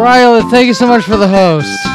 Orailith, thank you so much for the host.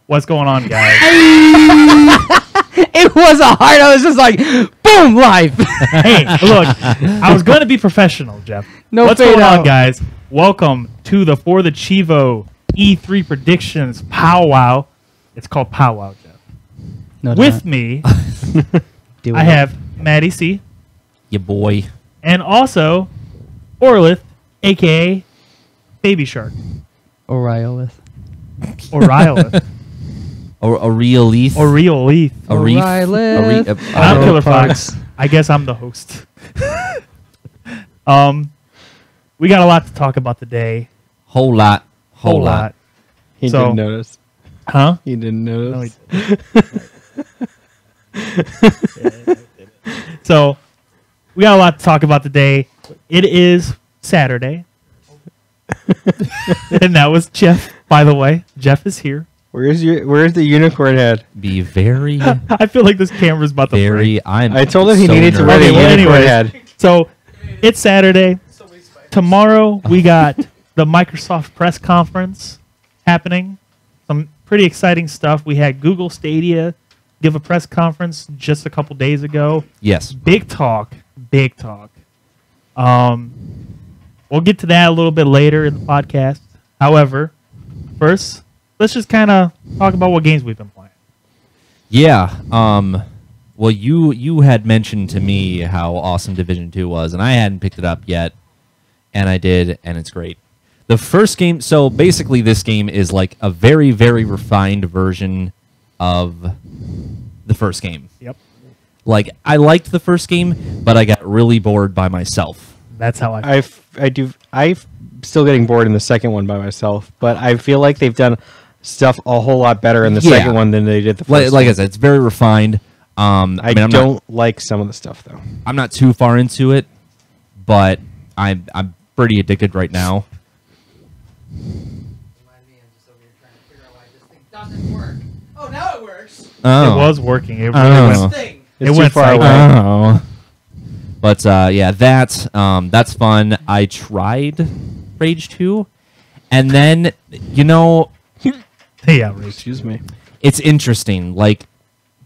What's going on, guys? It was a hard. I was just like, boom, live. Hey, look, I was going to be professional, Jeff. No What's fade going out. on, guys? Welcome to the For the Chivo E3 Predictions Powwow. It's called Powwow, Jeff. No, it's With not. me, Do I it. have MattyC, Ya boy. and also Orailith, a.k.a. Baby Shark. Orailith. Orailith. Orailith. Orailith. Orailith. I'm Killerfox. Fox. I guess I'm the host. We got a lot to talk about today. Whole lot. Whole lot. He So- didn't notice. Huh? He didn't No, notice. he didn't. So, we got a lot to talk about today. It is Saturday. And that was Jeff, by the way. Jeff is here. Where's the unicorn head? Be very, I feel like this camera's about to break. very. I told him he needed to wear Okay, the well, unicorn anyways. head. So, it's Saturday. Tomorrow, we got the Microsoft press conference happening. Some pretty exciting stuff. We had Google Stadia give a press conference just a couple days ago. Yes. Big talk. Big talk. We'll get to that a little bit later in the podcast. However, first, let's just kind of talk about what games we've been playing. Yeah. Well, you had mentioned to me how awesome Division 2 was, and I hadn't picked it up yet, and I did, and it's great. The first game, so basically this game is like a very, very refined version of the first game. Yep. Like, I liked the first game, but I got really bored by myself. That's how I feel. I'm still getting bored in the second one by myself, but I feel like they've done stuff a whole lot better in the second one than they did the first like one. I said, it's very refined. I don't like some of the stuff, though. I'm not too far into it, but I'm pretty addicted right now. Doesn't work. Oh, now it works. Oh. It was working. It Oh. really went. Thing. It's It too went far psycho. away. Oh. But yeah, that's fun. I tried Rage 2, and then Yeah, Rage. Excuse me. it's interesting. Like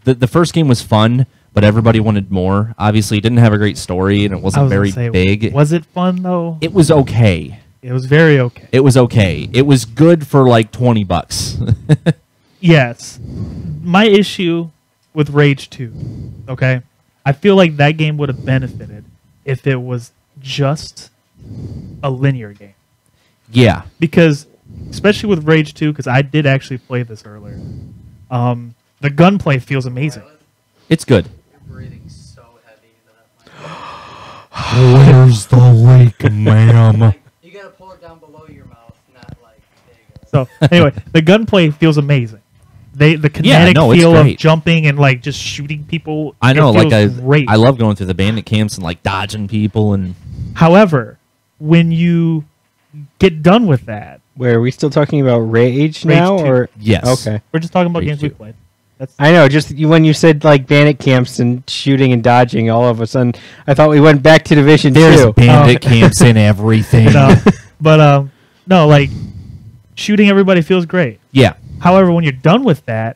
the first game was fun, but everybody wanted more. Obviously, it didn't have a great story, and it I wasn't was very gonna say, big. Was it fun though? It was okay. It was very okay. It was okay. It was good for like $20. Yes. My issue with Rage 2, okay? I feel like that game would have benefited if it was just a linear game. Yeah. Because, especially with Rage 2, because I did actually play this earlier, the gunplay feels amazing. It's good. You're breathing so heavy into that Where's the leak, ma'am? mic. You gotta pull it down below your mouth, not like there you go. So, anyway, the gunplay feels amazing. The kinetic no, it's feel of great. jumping and like just shooting people. I know, it like feels great. I love going through the bandit camps and like dodging people and However, when you get done with that, Wait, are we still talking about Rage now? 2. Or yes. Okay. we're just talking about Rage games we 2. played. That's I know, just when you said like bandit camps and shooting and dodging, all of a sudden I thought we went back to Division There's 2. bandit camps and everything. no, but no, like shooting everybody feels great. Yeah. However, when you're done with that,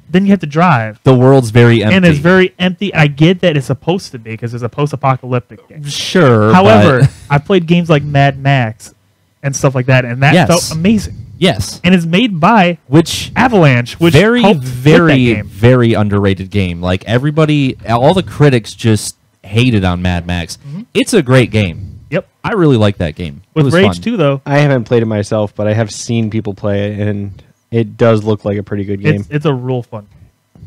then you have to drive, The world's very empty. and it's very empty. I get that it's supposed to be because it's a post-apocalyptic game. sure. However, but- I played games like Mad Max and stuff like that, and that Yes. felt amazing. yes. And it's made by Which Avalanche, which very, helped with that very, game. very underrated game. Like everybody, all the critics just hated on Mad Max. It's a great game. Yep. I really like that game. It With was Rage fun. 2, though, I haven't played it myself, but I have seen people play it, and it does look like a pretty good game. it's a real fun game.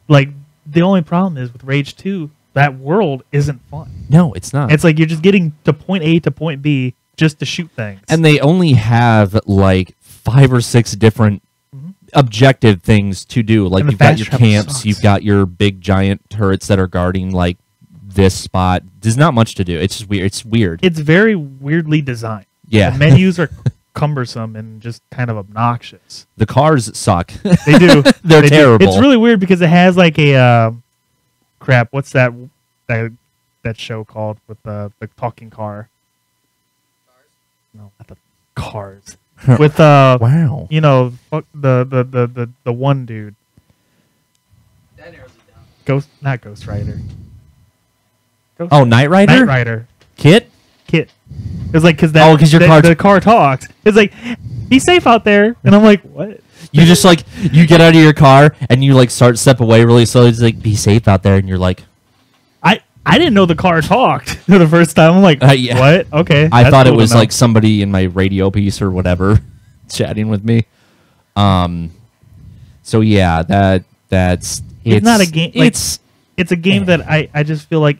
Like, the only problem is with Rage 2, that world isn't fun. No, it's not. It's like you're just getting to point A to point B just to shoot things. And they only have like 5 or 6 different objective things to do. Like And the you've got fast your travel camps, sucks. you've got your big giant turrets that are guarding like this spot. There's not much to do. It's just weird. It's weird. It's very weirdly designed. Yeah. The menus are cumbersome and just kind of obnoxious. The cars suck. They do. They're They do. terrible. It's really weird because it has like a crap. What's that show called with the talking car? No, not the cars. With Wow. you know, fuck the one dude, That narrows it down. not Ghost Rider. Ghost Oh, Knight Rider? Knight Rider. Kit? Kit. It's like because that 'cause your car- the car talks. It's like, be safe out there, and I'm like, what? You just like you get out of your car and you like step away really slowly. It's like be safe out there, and you're like, I didn't know the car talked for the first time. I'm like, yeah. what? Okay. I that's thought it cool to was know. like somebody in my radio piece or whatever chatting with me. So yeah, that's It's not a game- like- It's it's a game that I just feel like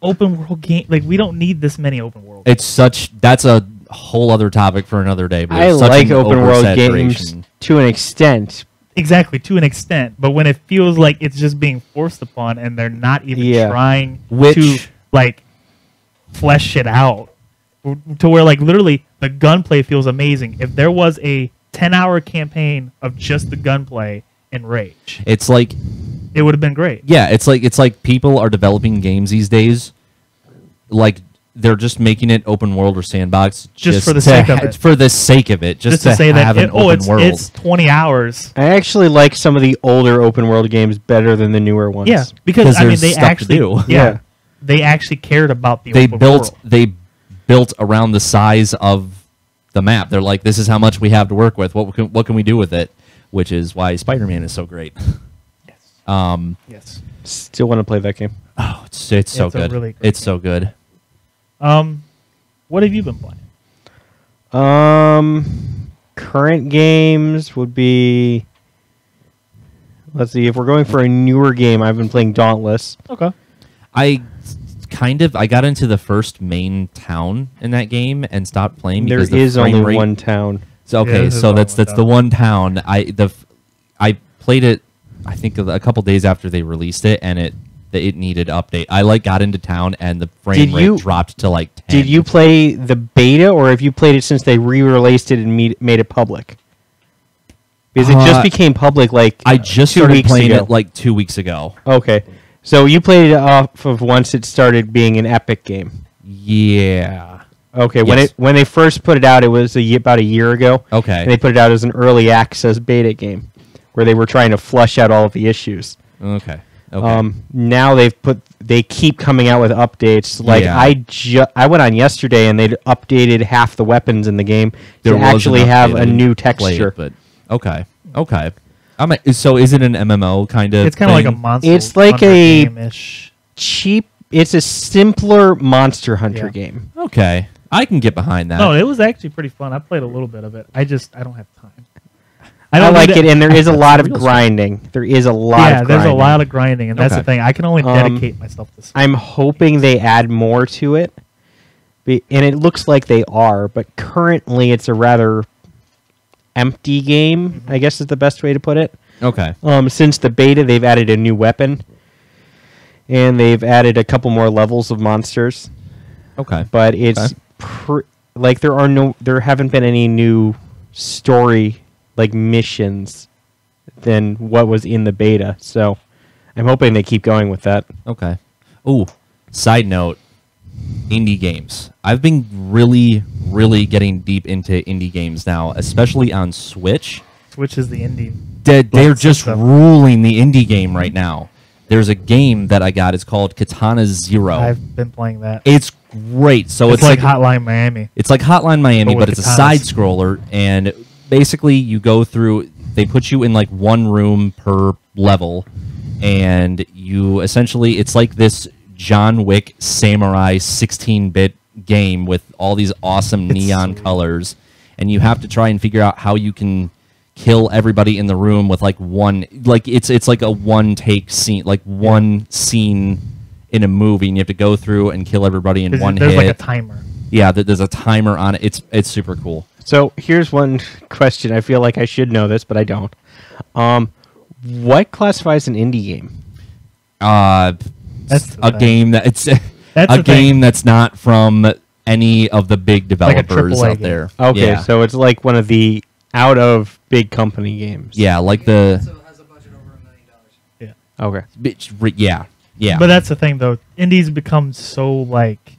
open world game. Like we don't need this many open world. that's a whole other topic for another day. But I it's such like an open world games oversaturation. to an extent. Exactly, to an extent, but when it feels like it's just being forced upon and they're not even Yeah. trying Which- to like flesh it out to where like literally the gunplay feels amazing. If there was a 10-hour campaign of just the gunplay in Rage, It's like it would have been great. yeah, it's like people are developing games these days, like they're just making it open world or sandbox Just for the to sake of it. For the sake of it, just to say that have an open world. it's 20 hours. I actually like some of the older open world games better than the newer ones. Yeah, because 'Cause I mean there's they stuff to actually do. Yeah. they actually cared about the they open built world. they built around the size of the map. They're like, this is how much we have to work with. What can we do with it? Which is why Spider-Man is so great. Yes. Yes. Still want to play that game. Oh, it's so It's a good. really great It's so good. What have you been playing? Current games would be Let's see. If we're going for a newer game, I've been playing Dauntless. Okay. I got into the first main town in that game and stopped playing There because is the frame only rate. one town. So okay, this is so only that's one the town. one town. I played it. I think a couple days after they released it, and it needed update. I got into town and the frame rate dropped to like 10. Did you play the beta, or have you played it since they re-released it and made it public? Because it just became public I just 2 started weeks playing ago. it like 2 weeks ago. Okay, so you played it off of once it started being an Epic game. Yeah. Okay, Yes. when they first put it out, it was about a year ago. Okay. And they put it out as an early access beta game, where they were trying to flush out all of the issues. Okay. Okay. Now they keep coming out with updates. Like Yeah. I went on yesterday and they'd updated half the weapons in the game There to was an actually update. have I a didn't new play it, texture. but okay. Okay. So is it an MMO kind of? It's kind of like a thing? monster. It's like Hunter a- game-ish. Cheap. It's a simpler Monster Hunter Yeah. game. Okay. I can get behind that. No, it was actually pretty fun. I played a little bit of it. I don't have time. I don't like need it, and there is a lot of real stuff. grinding. There is a lot Yeah, of there's grinding. a lot of grinding, and that's the Okay. thing. I can only dedicate myself to. I'm hoping they add more to it, and it looks like they are, but currently it's a rather empty game, I guess is the best way to put it. Okay. Since the beta, they've added a new weapon, and they've added a couple more levels of monsters, Okay. but it's like there haven't been any new story like missions than what was in the beta, so I'm hoping they keep going with that. Okay. Ooh, side note, indie games. I've been really, really getting deep into indie games now, especially on Switch. Switch is the indie. They're just system. ruling the indie game right now. There's a game that I got. It's called Katana Zero. I've been playing that. It's great. So It's like Hotline Miami. It's like Hotline Miami, But but with it's a katanas. side scroller, and basically you go through. They put you in like one room per level, and you essentially it's like this John Wick samurai 16-bit game with all these awesome neon colors, and you have to try and figure out how you can kill everybody in the room with like one. Like it's like a one take scene, like one scene in a movie, and you have to go through and kill everybody in one There's hit. like a timer. Yeah, there's a timer on it. It's super cool. So here's one question. I feel like I should know this, but I don't. What classifies an indie game? That's the a thing. game that it's That's a the game thing. that's not from any of the big Like a developers AAA out game. there. Okay, Yeah. so it's like one of the out of big company games. Yeah, like So the it has a budget over $1 million. Okay. yeah. But that's the thing, though. Indies become so like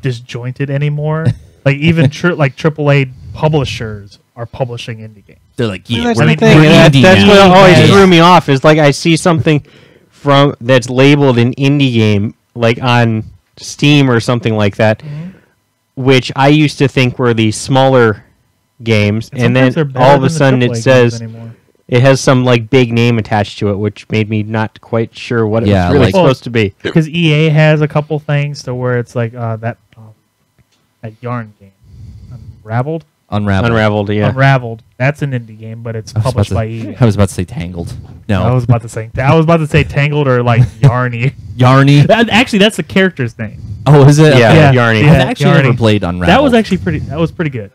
disjointed anymore. Like even like AAA publishers are publishing indie games. They're like, yeah, That's we're, the thing. we're indie That's now. what always Yeah. threw me off. Is like I see something from that's labeled an indie game, like on Steam or something like that, which I used to think were the smaller games, and then sometimes they're better all of a than the sudden AAA it games says anymore. it has some like big name attached to it, which made me not quite sure what it Yeah, was really like- supposed to be. Because EA has a couple things to where it's like that Yarn game, Unraveled. Unraveled, yeah. Unraveled. That's an indie game, but it's published by EA. I was about to say Tangled. No, I was about to say Tangled or like Yarny. Yarny. Actually, that's the character's name. Oh, is it? Yeah, Okay. Yarny. Yeah, I've actually Yarny. never played Unraveled. That was actually pretty. That was pretty good.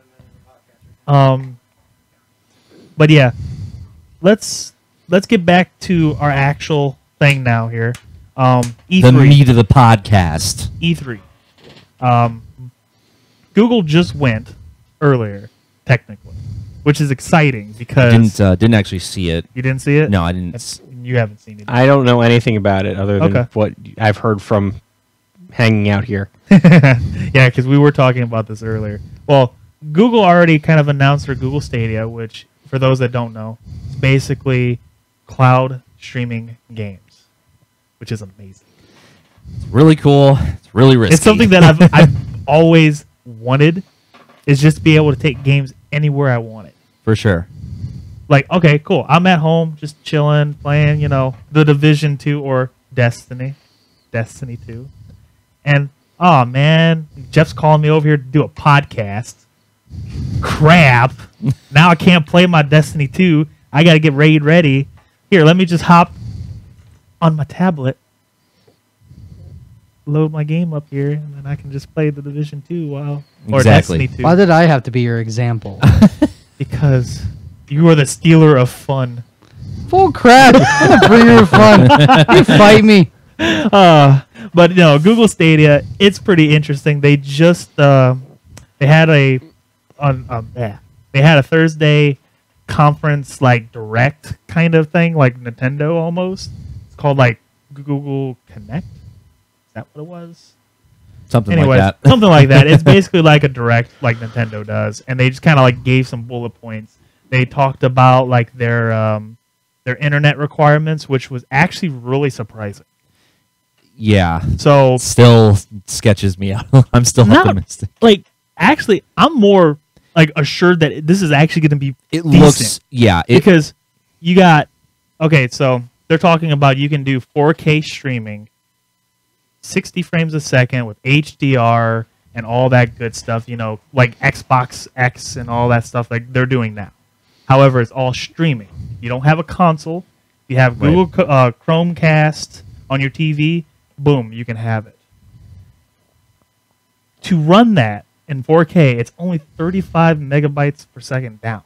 But yeah, let's get back to our actual thing now here. E3. the meat of the podcast. E3. Google just went earlier, technically, which is exciting because Didn't actually see it. you didn't see it. No, I didn't. You haven't seen it. I don't know anything about it other than Okay. what I've heard from hanging out here. Yeah, because we were talking about this earlier. Well, Google already kind of announced their Google Stadia, which, for those that don't know, is basically cloud streaming games, which is amazing. It's really cool. It's really risky. It's something that I've always wanted, is just to be able to take games anywhere I want it. for sure. Like, okay, cool. I'm at home, just chilling, playing, The Division 2 or Destiny 2. And, oh, man, Jeff's calling me over here to do a podcast. Crap. Now I can't play my Destiny 2. I got to get raid ready. Here, let me just hop on my tablet, load my game up here, and then I can just play the Division 2 while or Exactly. Destiny 2. Why did I have to be your example? Because you are the stealer of fun. Full crap! I'm a bringer of fun. You fight me. But no, Google Stadia, it's pretty interesting. They just they had a Thursday conference like direct kind of thing, like Nintendo almost. It's called like Google Connect. Is that what it was? Something Anyways, like that. something like that. It's basically like a direct like Nintendo does, and they just kind of like gave some bullet points. They talked about like their internet requirements, which was actually really surprising. Yeah. So Still sketches me out. I'm still Not- optimistic. like actually, I'm more like assured that this is actually going to be It decent. looks, yeah. Because you got so they're talking about you can do 4K streaming, 60 frames a second with HDR and all that good stuff, you know, like Xbox X and all that stuff like they're doing now. However, it's all streaming. You don't have a console. You have Right. Google Chromecast on your TV. Boom, you can have it. To run that in 4K, it's only 35 megabytes per second down,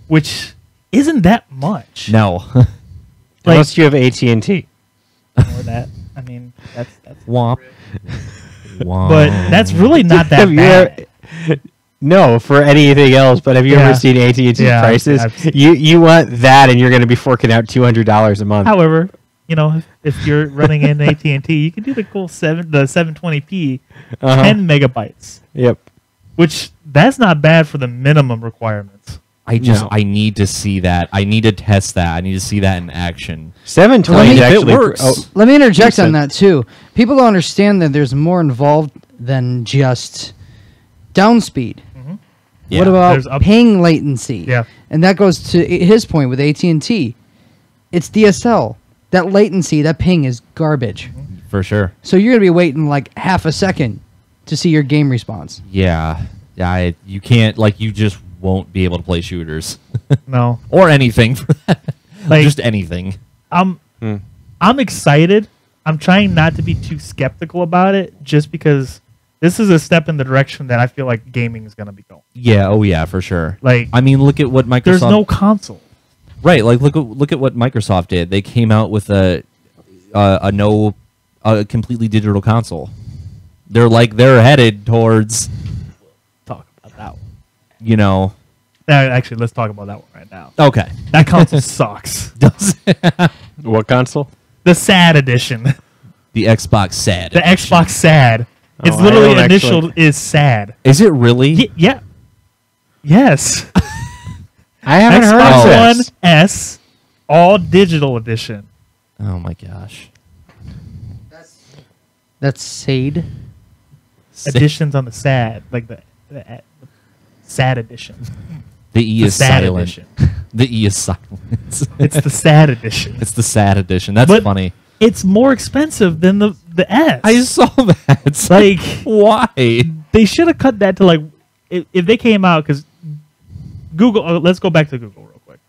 which isn't that much. No. Like- Unless you have AT&T. Or that. I mean, that's Womp. Womp. but that's really not that Have you bad. No, for anything else. But have you Yeah. ever seen AT&T Yeah, prices? I've seen- You want that, and you're going to be forking out $200 a month. However, you know, if you're running in AT&T, you can do the cool 720p, 10 megabytes, Yep. which that's not bad for the minimum requirements. No. I need to see that. I need to test that. I need to see that in action. 720 is If it actually works. Let me interject Decent. on that too. People don't understand that there's more involved than just downspeed. Yeah. What about There's up- ping latency? Yeah. And that goes to his point with AT&T. It's DSL. That latency, that ping is garbage. For sure. So you're going to be waiting like half a second to see your game response. Yeah. Yeah. You can't, like, you just won't be able to play shooters No, or anything for that. Like- just anything. I'm excited. I'm trying not to be too skeptical about it, just because this is a step in the direction that I feel like gaming is going to be going. Yeah. Oh, yeah, for sure. Like, I mean, look at what Microsoft. there's no console. Right, like look at what Microsoft did. They came out with a completely digital console. They're headed towards, Talk about that one. you know. Actually, let's talk about that one right now. Okay. That console sucks. Does What console? The sad edition. the Xbox sad? The Xbox sad. It's I literally don't initialed actually- is sad. Is it really? Yeah. Yes. I haven't heard Xbox of One this. S, all digital edition. Oh my gosh. That's SAID. Editions on the sad, like the sad edition. The E The is sad silent. edition. The E is silent. It's the sad edition. It's the sad edition. That's But funny. It's more expensive than the S. I saw that. It's like why? they should have cut that to like if they came out because Google. Let's go back to Google real quick.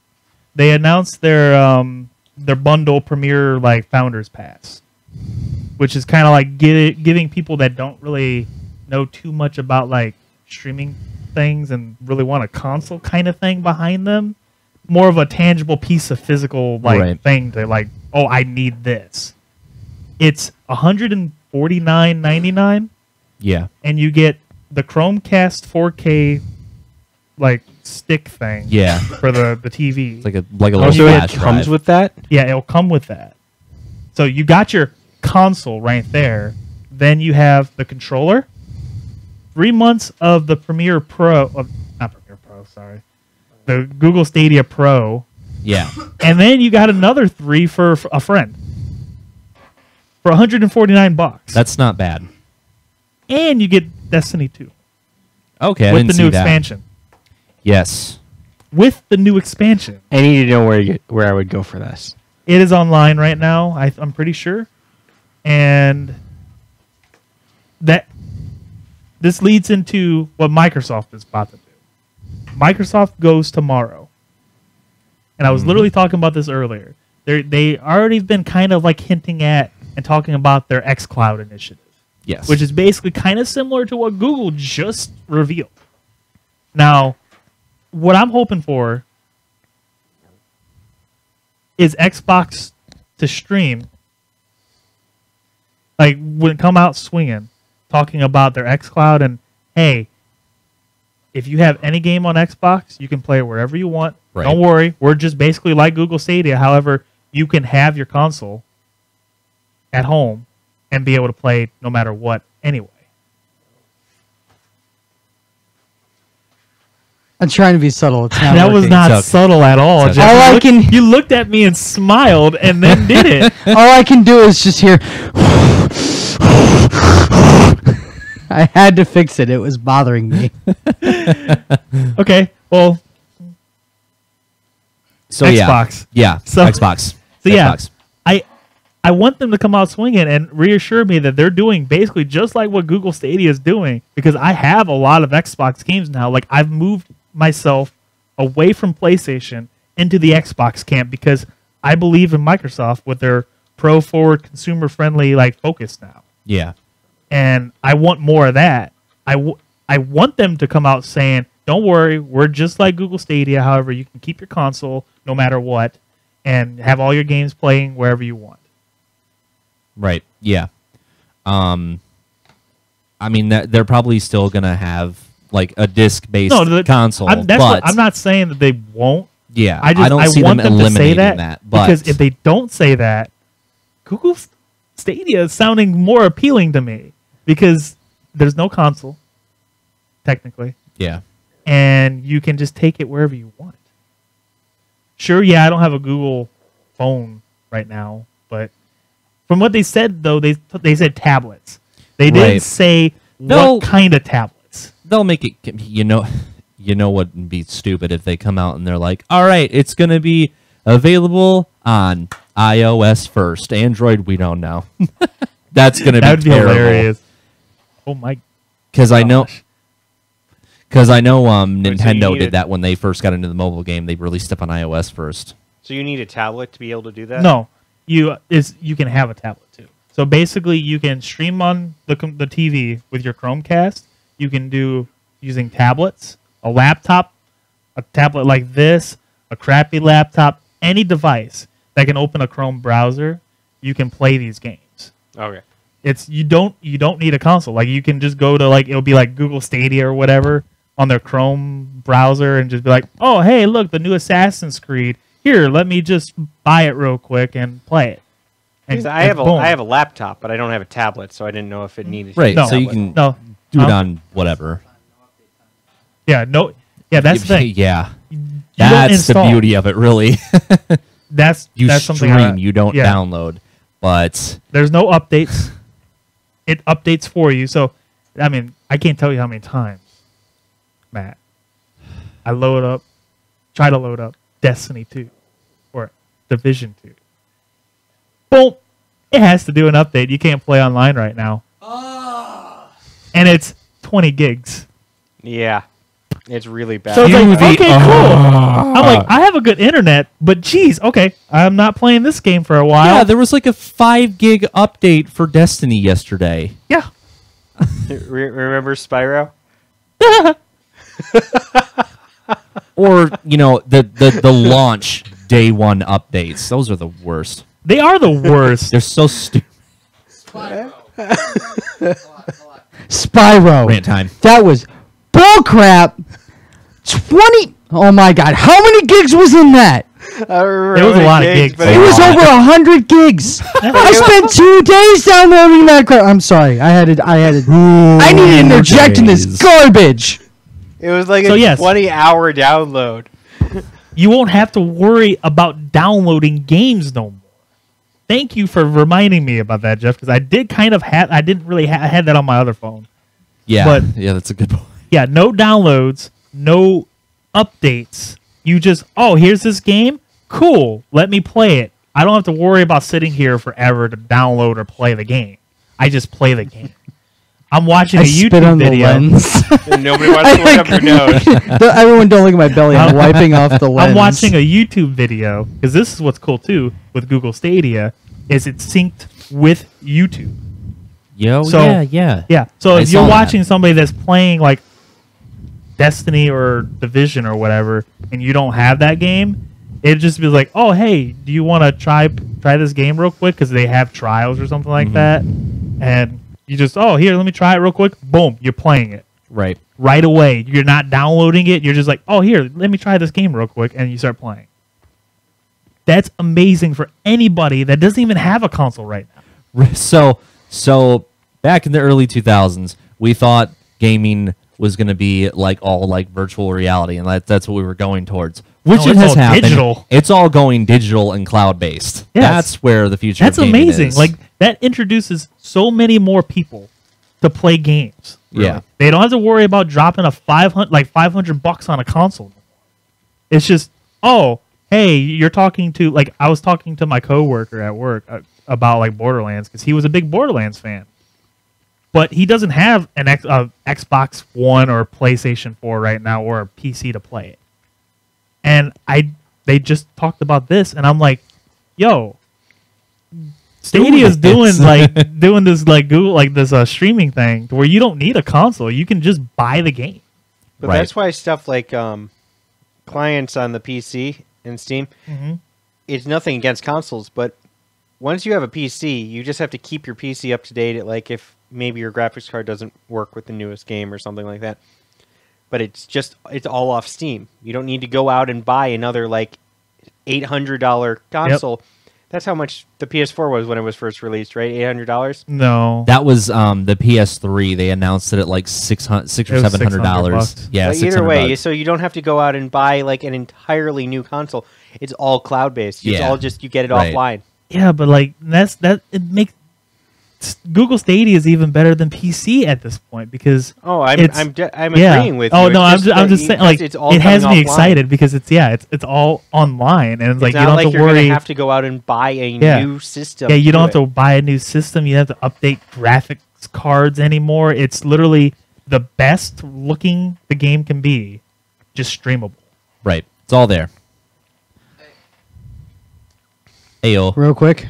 They announced their bundle Premier like Founders Pass, which is kind of like giving people that don't really know too much about like streaming things and really want a console kind of thing behind them, more of a tangible piece of physical like Right. thing to like, oh, I need this. It's $149.99, Yeah. and you get the Chromecast 4K like stick thing. Yeah. For the TV. It's like a little Oh, so flash it comes drive. with that? Yeah, it'll come with that. So you got your console right there. Then you have the controller. 3 months of the Premiere Pro, not Premiere Pro, sorry, the Google Stadia Pro, Yeah. and then you got another 3 for a friend for $149. That's not bad. And you get Destiny 2 Okay, I with didn't the see new that. expansion. Yes. With the new expansion, I need to know where I would go for this. it is online right now. I'm pretty sure, and that this leads into what Microsoft is about to do. Microsoft goes tomorrow And I was literally talking about this earlier. They already been kind of like hinting at and talking about their xCloud initiative. Yes. Which is basically kind of similar to what Google just revealed. Now, what I'm hoping for is Xbox to stream, like when it come out swinging, talking about their xCloud and, hey, if you have any game on Xbox, you can play it wherever you want. Right. Don't worry, we're just basically like Google Stadia. However, you can have your console at home and be able to play no matter what anyway. I'm trying to be subtle. It's not That was working. not It's okay. subtle at all. It's Jeff. okay. All I can- You looked at me and smiled and then did it. All I can do is just hear. I had to fix it. It was bothering me. Okay, well, So Xbox. Yeah. So- Xbox. So yeah, Xbox. I want them to come out swinging and reassure me that they're doing basically just like what Google Stadia is doing, because I have a lot of Xbox games now. Like, I've moved myself away from PlayStation into the Xbox camp because I believe in Microsoft with their pro-forward, consumer-friendly like focus now. Yeah. And I want more of that. I want them to come out saying, don't worry, we're just like Google Stadia. However, you can keep your console no matter what and have all your games playing wherever you want. Right. Yeah. I mean, they're probably still gonna have like a disc-based console. I'm not saying that they won't. Yeah, I don't see want them them to say eliminating that, but because if they don't say that, Google Stadia is sounding more appealing to me because there's no console, technically, yeah, and you can just take it wherever you want. Sure, yeah, I don't have a Google phone right now, but from what they said, though, they said tablets. They didn't Right. say They'll- what kind of tablets. they'll make it. You know what would be stupid if they come out and they're like, all right, it's gonna be available on iOS first. Android, we don't know. That's gonna That would be terrible. hilarious. Oh my! Because I know need Nintendo it- did that when they first got into the mobile game. They released stuff on iOS first. So you need a tablet to be able to do that? No, you can have a tablet too. So basically, you can stream on the TV with your Chromecast. You can do using tablets, a laptop, a tablet like this, a crappy laptop, any device that can open a Chrome browser. You can play these games. Okay. You don't need a console. Like, you can just go to, like, it'll be like Google Stadia or whatever on their Chrome browser and just be like, oh, hey, look, the new Assassin's Creed. Here, let me just buy it real quick and play it. And, I have boom. a laptop, but I don't have a tablet, so I didn't know if it needed. Right, No, so you tablet. can no, do it on whatever. yeah, no, yeah, that's the thing. Yeah, You don't that's the install. beauty of it. Really, That's you something stream, you don't yeah. download. But There's no updates. It updates for you. So, I mean, I can't tell you how many times, Matt, I try to load up Destiny 2 or Division 2. Boom! It has to do an update. You can't play online right now. And it's 20 gigs. Yeah, it's really bad. So it's like, the- okay, cool. I'm like, I have a good internet, but geez, okay, I'm not playing this game for a while. yeah, there was like a 5 gig update for Destiny yesterday. Yeah. Remember Spyro? Or the launch day one updates. Those are the worst. They are the worst. They're so stupid. Spyro. Rant time. That was bullcrap. 20. Oh my god. How many gigs was in that? It was a lot of gigs. It was over 100 gigs. I spent 2 days downloading that crap. I'm sorry. I needed to interject in this days. garbage. It was like So, a yes. 20-hour download. You won't have to worry about downloading games no more. Thank you for reminding me about that, Jeff, because I did kind of I didn't really I had that on my other phone. Yeah, But- yeah, that's a good point. Yeah, no downloads, no updates. You just, oh, here's this game? Cool, let me play it. I don't have to worry about sitting here forever to download or play the game. I just play the game. I'm watching a I spit YouTube on the video. lens. And nobody wants to look up your nose. Everyone, don't look at my belly. I'm wiping off the lens. I'm watching a YouTube video because this is what's cool too with Google Stadia is it's synced with YouTube. Yo, So- yeah. Yeah. So I if saw you're that. watching somebody that's playing like Destiny or Division or whatever, and you don't have that game, it just be like, oh hey, do you want to try this game real quick because they have trials or something like that, and you just here, let me try it real quick. Boom, you're playing it Right. right away. You're not downloading it. You're just like, oh here, let me try this game real quick, and you start playing. That's amazing for anybody that doesn't even have a console right now. So back in the early 2000s, we thought gaming was going to be like all like virtual reality, and that's what we were going towards. Which No, it it's has all happened. digital. It's all going digital and cloud based. Yes. That's where the future. That's of gaming amazing. is. Like that introduces so many more people to play games. Yeah. They don't have to worry about dropping a $500 on a console. It's just, oh, hey, you're talking to like I was talking to my coworker at work about like Borderlands because he was a big Borderlands fan. But he doesn't have an Xbox One or PlayStation 4 right now or a PC to play it. And they just talked about this, and I'm like, yo, Stadia's doing this like Google like this streaming thing where you don't need a console. You can just buy the game. But Right. that's why stuff like clients on the PC and Steam, it's nothing against consoles, but once you have a PC, you just have to keep your PC up to date. Like if maybe your graphics card doesn't work with the newest game or something like that. But it's all off Steam. You don't need to go out and buy another like $800 console. That's how much the PS4 was when it was first released, right? $800. No, that was the PS3. They announced it at like $600 or It was $700. $600. Yeah, But either way, $600. so you don't have to go out and buy like an entirely new console. It's all cloud based. It's Yeah. all just you get it Right. offline. yeah, but like it makes Google Stadia is even better than PC at this point because Oh, I'm yeah. agreeing with you. Oh It's no, I'm that just saying like it's all it has coming me offline. excited because it's all online and it's like It's you not don't like have to you're worry. gonna have to go out and buy a Yeah. new system. Yeah, you don't have do to buy a new system. You don't have to update graphics cards anymore. It's literally the best looking the game can be, just streamable. Right. It's all there. Ayo. Real quick,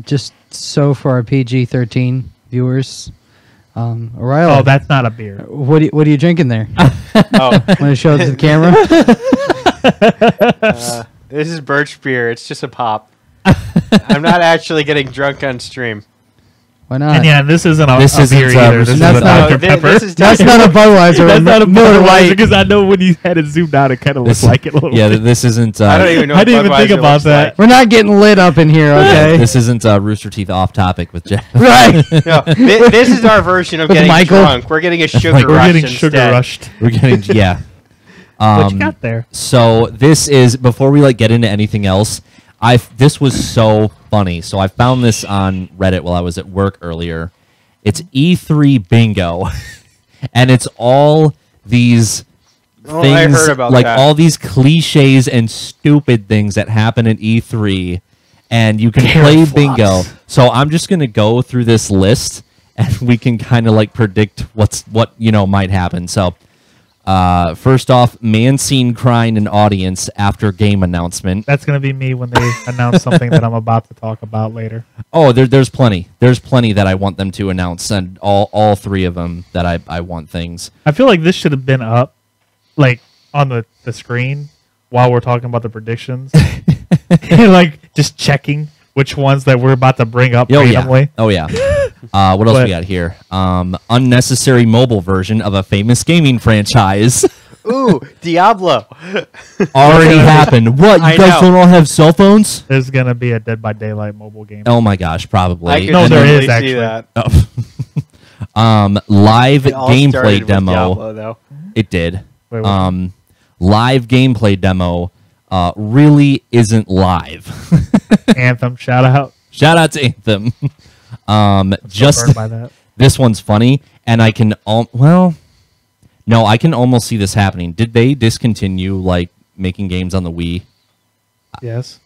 just so for our PG-13 viewers, Orailith, Oh, that's not a beer. what are you drinking there? it. Oh, Want to show it to the camera? this is birch beer. It's just a pop. I'm not actually getting drunk on stream. Why not? And yeah, this isn't a, This a isn't, beer either. This is that's a not- Dr. thi- Pepper. this is That's not a Budweiser. That's not a Miller Budweiser Lite. because I know when you had it zoomed out, it kind of looked This- like it a little Yeah, bit. this isn't. I don't even know. I what didn't even think Budweiser about looks that. like. We're not getting lit up in here, okay? This isn't Rooster Teeth off topic with Jeff. Right. No, this is our version of With getting Michael. drunk. We're getting a sugar Like, rush We're getting instead. sugar rushed. We're getting yeah. What you got there? So this is before we like get into anything else. This was so funny. So I found this on Reddit while I was at work earlier. It's E3 bingo, and it's all these Oh, things I heard about like that. all these cliches and stupid things that happen at E3, and you can play Killerfox. bingo. So I'm just gonna go through this list, and we can kind of like predict what might happen. So. First off, man seen crying in audience after game announcement. That's going to be me when they announce something that I'm about to talk about later. Oh, there's plenty. There's plenty that I want them to announce, and all three of them that I want things. I feel like this should have been up, like, on the screen while we're talking about the predictions. Like, just checking which ones that we're about to bring up randomly. Oh yeah. What else But- we got here? Unnecessary mobile version of a famous gaming franchise Ooh, Diablo. already happened. What? You I guys know. don't all have cell phones? There's going to be a Dead by Daylight mobile game. Oh my gosh, probably. I could No, there totally is, actually. see that. Live It all gameplay started with demo. Diablo, though. It did. Wait, what? Live gameplay demo really isn't live. Anthem, shout out. Shout out to Anthem. Just Burned by that. this one's funny, and I can no, I can almost see this happening. Did they discontinue like making games on the Wii? Yes.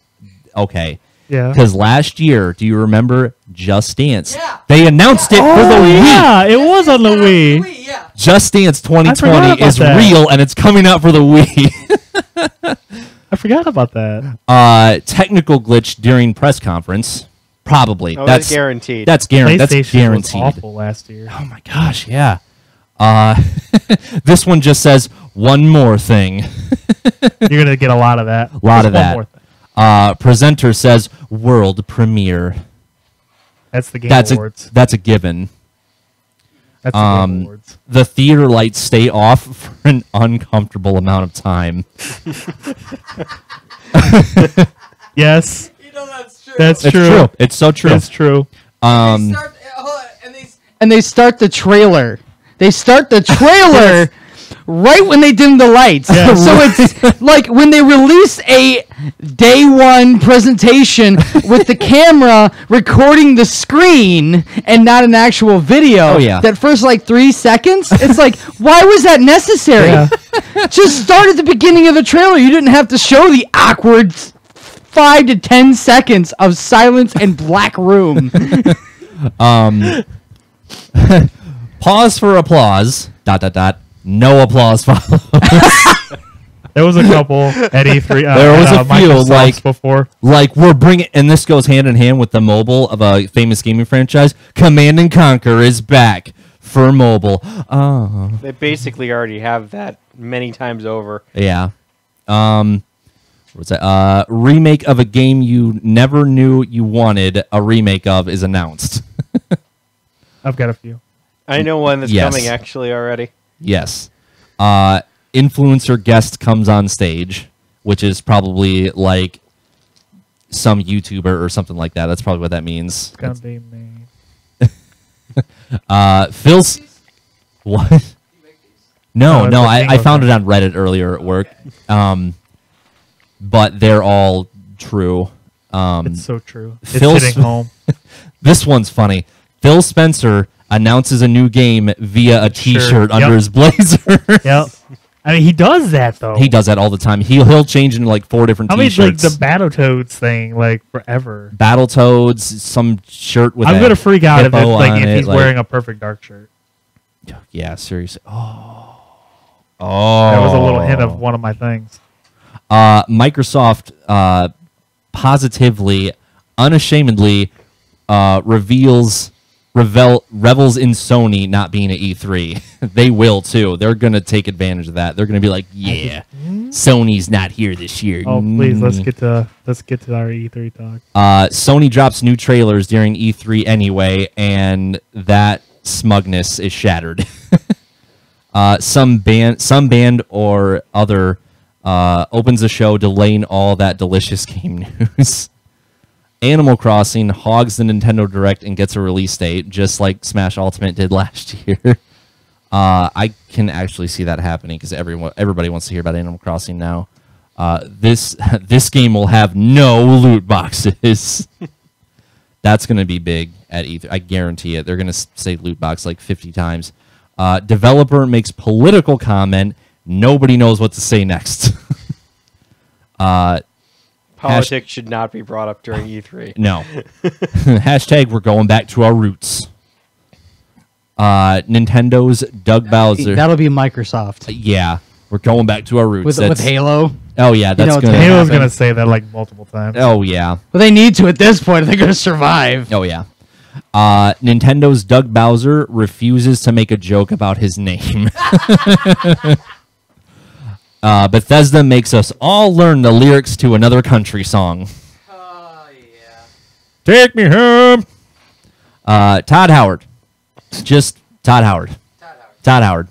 Okay, Yeah. Because last year, do you remember Just Dance? Yeah. They announced it for the Oh, Wii. yeah, it was on the Wii. Yeah. Just Dance forgot 2020 about is that. real, and it's coming out for the Wii. I forgot about that. Technical glitch during press conference. Probably. Oh, that's guaranteed. That's guaranteed. That's PlayStation was guaranteed. awful last year. Oh my gosh, yeah. This one just says one more thing. You're gonna get a lot of that. A lot Just of one that. more thing. Presenter says world premiere. That's the Game That's Awards. that's a given. That's the Game Awards. The theater lights stay off for an uncomfortable amount of time. Yes, You know that's true. that's It's true. true. It's so true. It's true. They start, hold on, and they And they start the trailer. They start the trailer right when they dim the lights. Yeah. So it's like when they release a day one presentation with the camera recording the screen and not an actual video. Oh, yeah. That first like 3 seconds, it's like, why was that necessary? Yeah. Just start at the beginning of the trailer. You didn't have to show the awkward 5 to 10 seconds of silence and black room. Pause for applause. ... No applause follows. There was a couple at E3. There was a few, Microsoft's like- before. Like we're bringing, and this goes hand in hand with the mobile of a famous gaming franchise. Command and Conquer is back for mobile. Oh, They basically already have that many times over. yeah. What's that? Remake of a game you never knew you wanted a remake of is announced. I've got a few. I know one that's Yes. coming actually already. Yes. Influencer guest comes on stage, which is probably like some YouTuber or something like that. That's probably what that means. It's gonna be me. Phil's what? you make these. No, Oh, no, it's a I thing, found it okay. on Reddit earlier at work. But they're all true. It's so true. It's Phil's- hitting home. This one's funny. Phil Spencer announces a new game via a T-shirt Yep. under his blazer. Yep. I mean, he does that though. He does that all the time. He'll change into like 4 different I mean, like T-shirts. the Battletoads thing, like forever. Battletoads, some shirt with. I'm a gonna freak out if, hippo like, on if it, he's like- wearing a perfect dark shirt. Yeah, seriously. Oh, That was a little hint of one of my things. Microsoft positively, unashamedly revels in Sony not being at E3. They will too. They're gonna take advantage of that. They're gonna be like, yeah, Sony's not here this year. Oh, please, let's get to our E3 talk. Sony drops new trailers during E3 anyway, and that smugness is shattered. Some band or other opens the show, delaying all that delicious game news. Animal Crossing hogs the Nintendo Direct and gets a release date, just like Smash Ultimate did last year. I can actually see that happening because everybody wants to hear about Animal Crossing now. This game will have no loot boxes. That's going to be big at E3. I guarantee it. They're going to say loot box like 50 times. Developer makes political comment. Nobody knows what to say next. Politics should not be brought up during E3. No. Hashtag we're going back to our roots. Nintendo's Doug Bowser. That'll be Microsoft Yeah, we're going back to our roots. with That's- Halo. Oh yeah, that's know, gonna. Halo's happen. gonna say that like multiple times. Oh yeah. Well, they need to at this point if they're going to survive. Oh yeah. Nintendo's Doug Bowser refuses to make a joke about his name. Bethesda makes us all learn the lyrics to another country song. Oh, yeah. Take me home. Todd Howard. Just Todd Howard. Todd Howard. Todd Howard.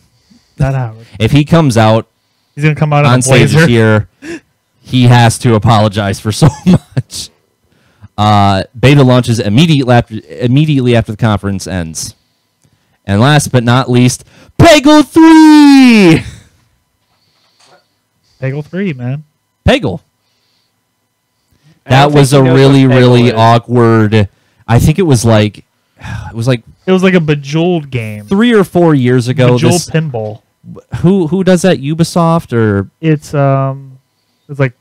Not Howard. If he comes out He's gonna come out in on a stage blazer. this year, he has to apologize for so much. Beta launches immediately after the conference ends. And last but not least, Peggle 3! Peggle 3, man. Peggle. I That don't was think a he knows really, what Peggle really is. awkward. I think it was like It was like a Bejeweled game. 3 or 4 years ago. Bejeweled pinball. Who does that? Ubisoft or It's like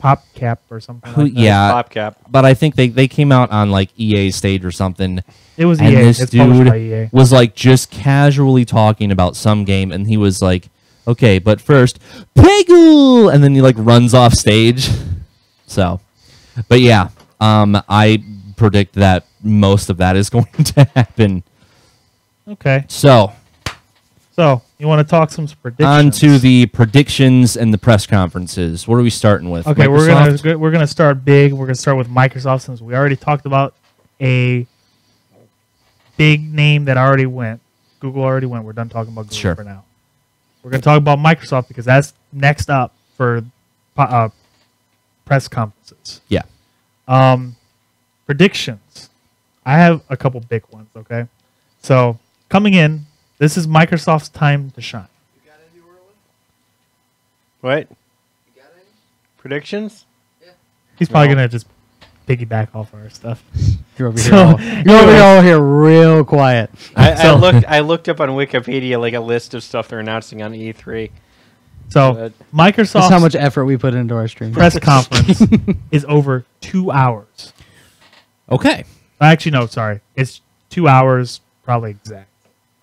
PopCap or something like that. Yeah, PopCap. but I think they came out on like EA stage or something. It was And EA. this It's published by dude EA. was like just casually talking about some game, and he was like, "Okay, but first, Peggle," and then he like runs off stage. So, but yeah, I predict that most of that is going to happen. Okay. So, You want to talk some predictions? on to the predictions and the press conferences. What are we starting with? Okay, Microsoft? we're gonna start big. We're gonna start with Microsoft since we already talked about a big name that already went. Google already went. We're done talking about Google Sure. for now. We're gonna talk about Microsoft because that's next up for press conferences. Yeah. Predictions. I have a couple big ones. Okay, so coming in, this is Microsoft's time to shine. You got any, Orailith? What? You got any? Predictions? He's probably No. gonna just piggyback off our stuff. You're over here. So, You're over here all here real quiet. I looked up on Wikipedia like a list of stuff they're announcing on E3. So Good. Microsoft's That's how much effort we put into our stream. press conference is over 2 hours. Okay. Actually, no, sorry. It's 2 hours, probably exact.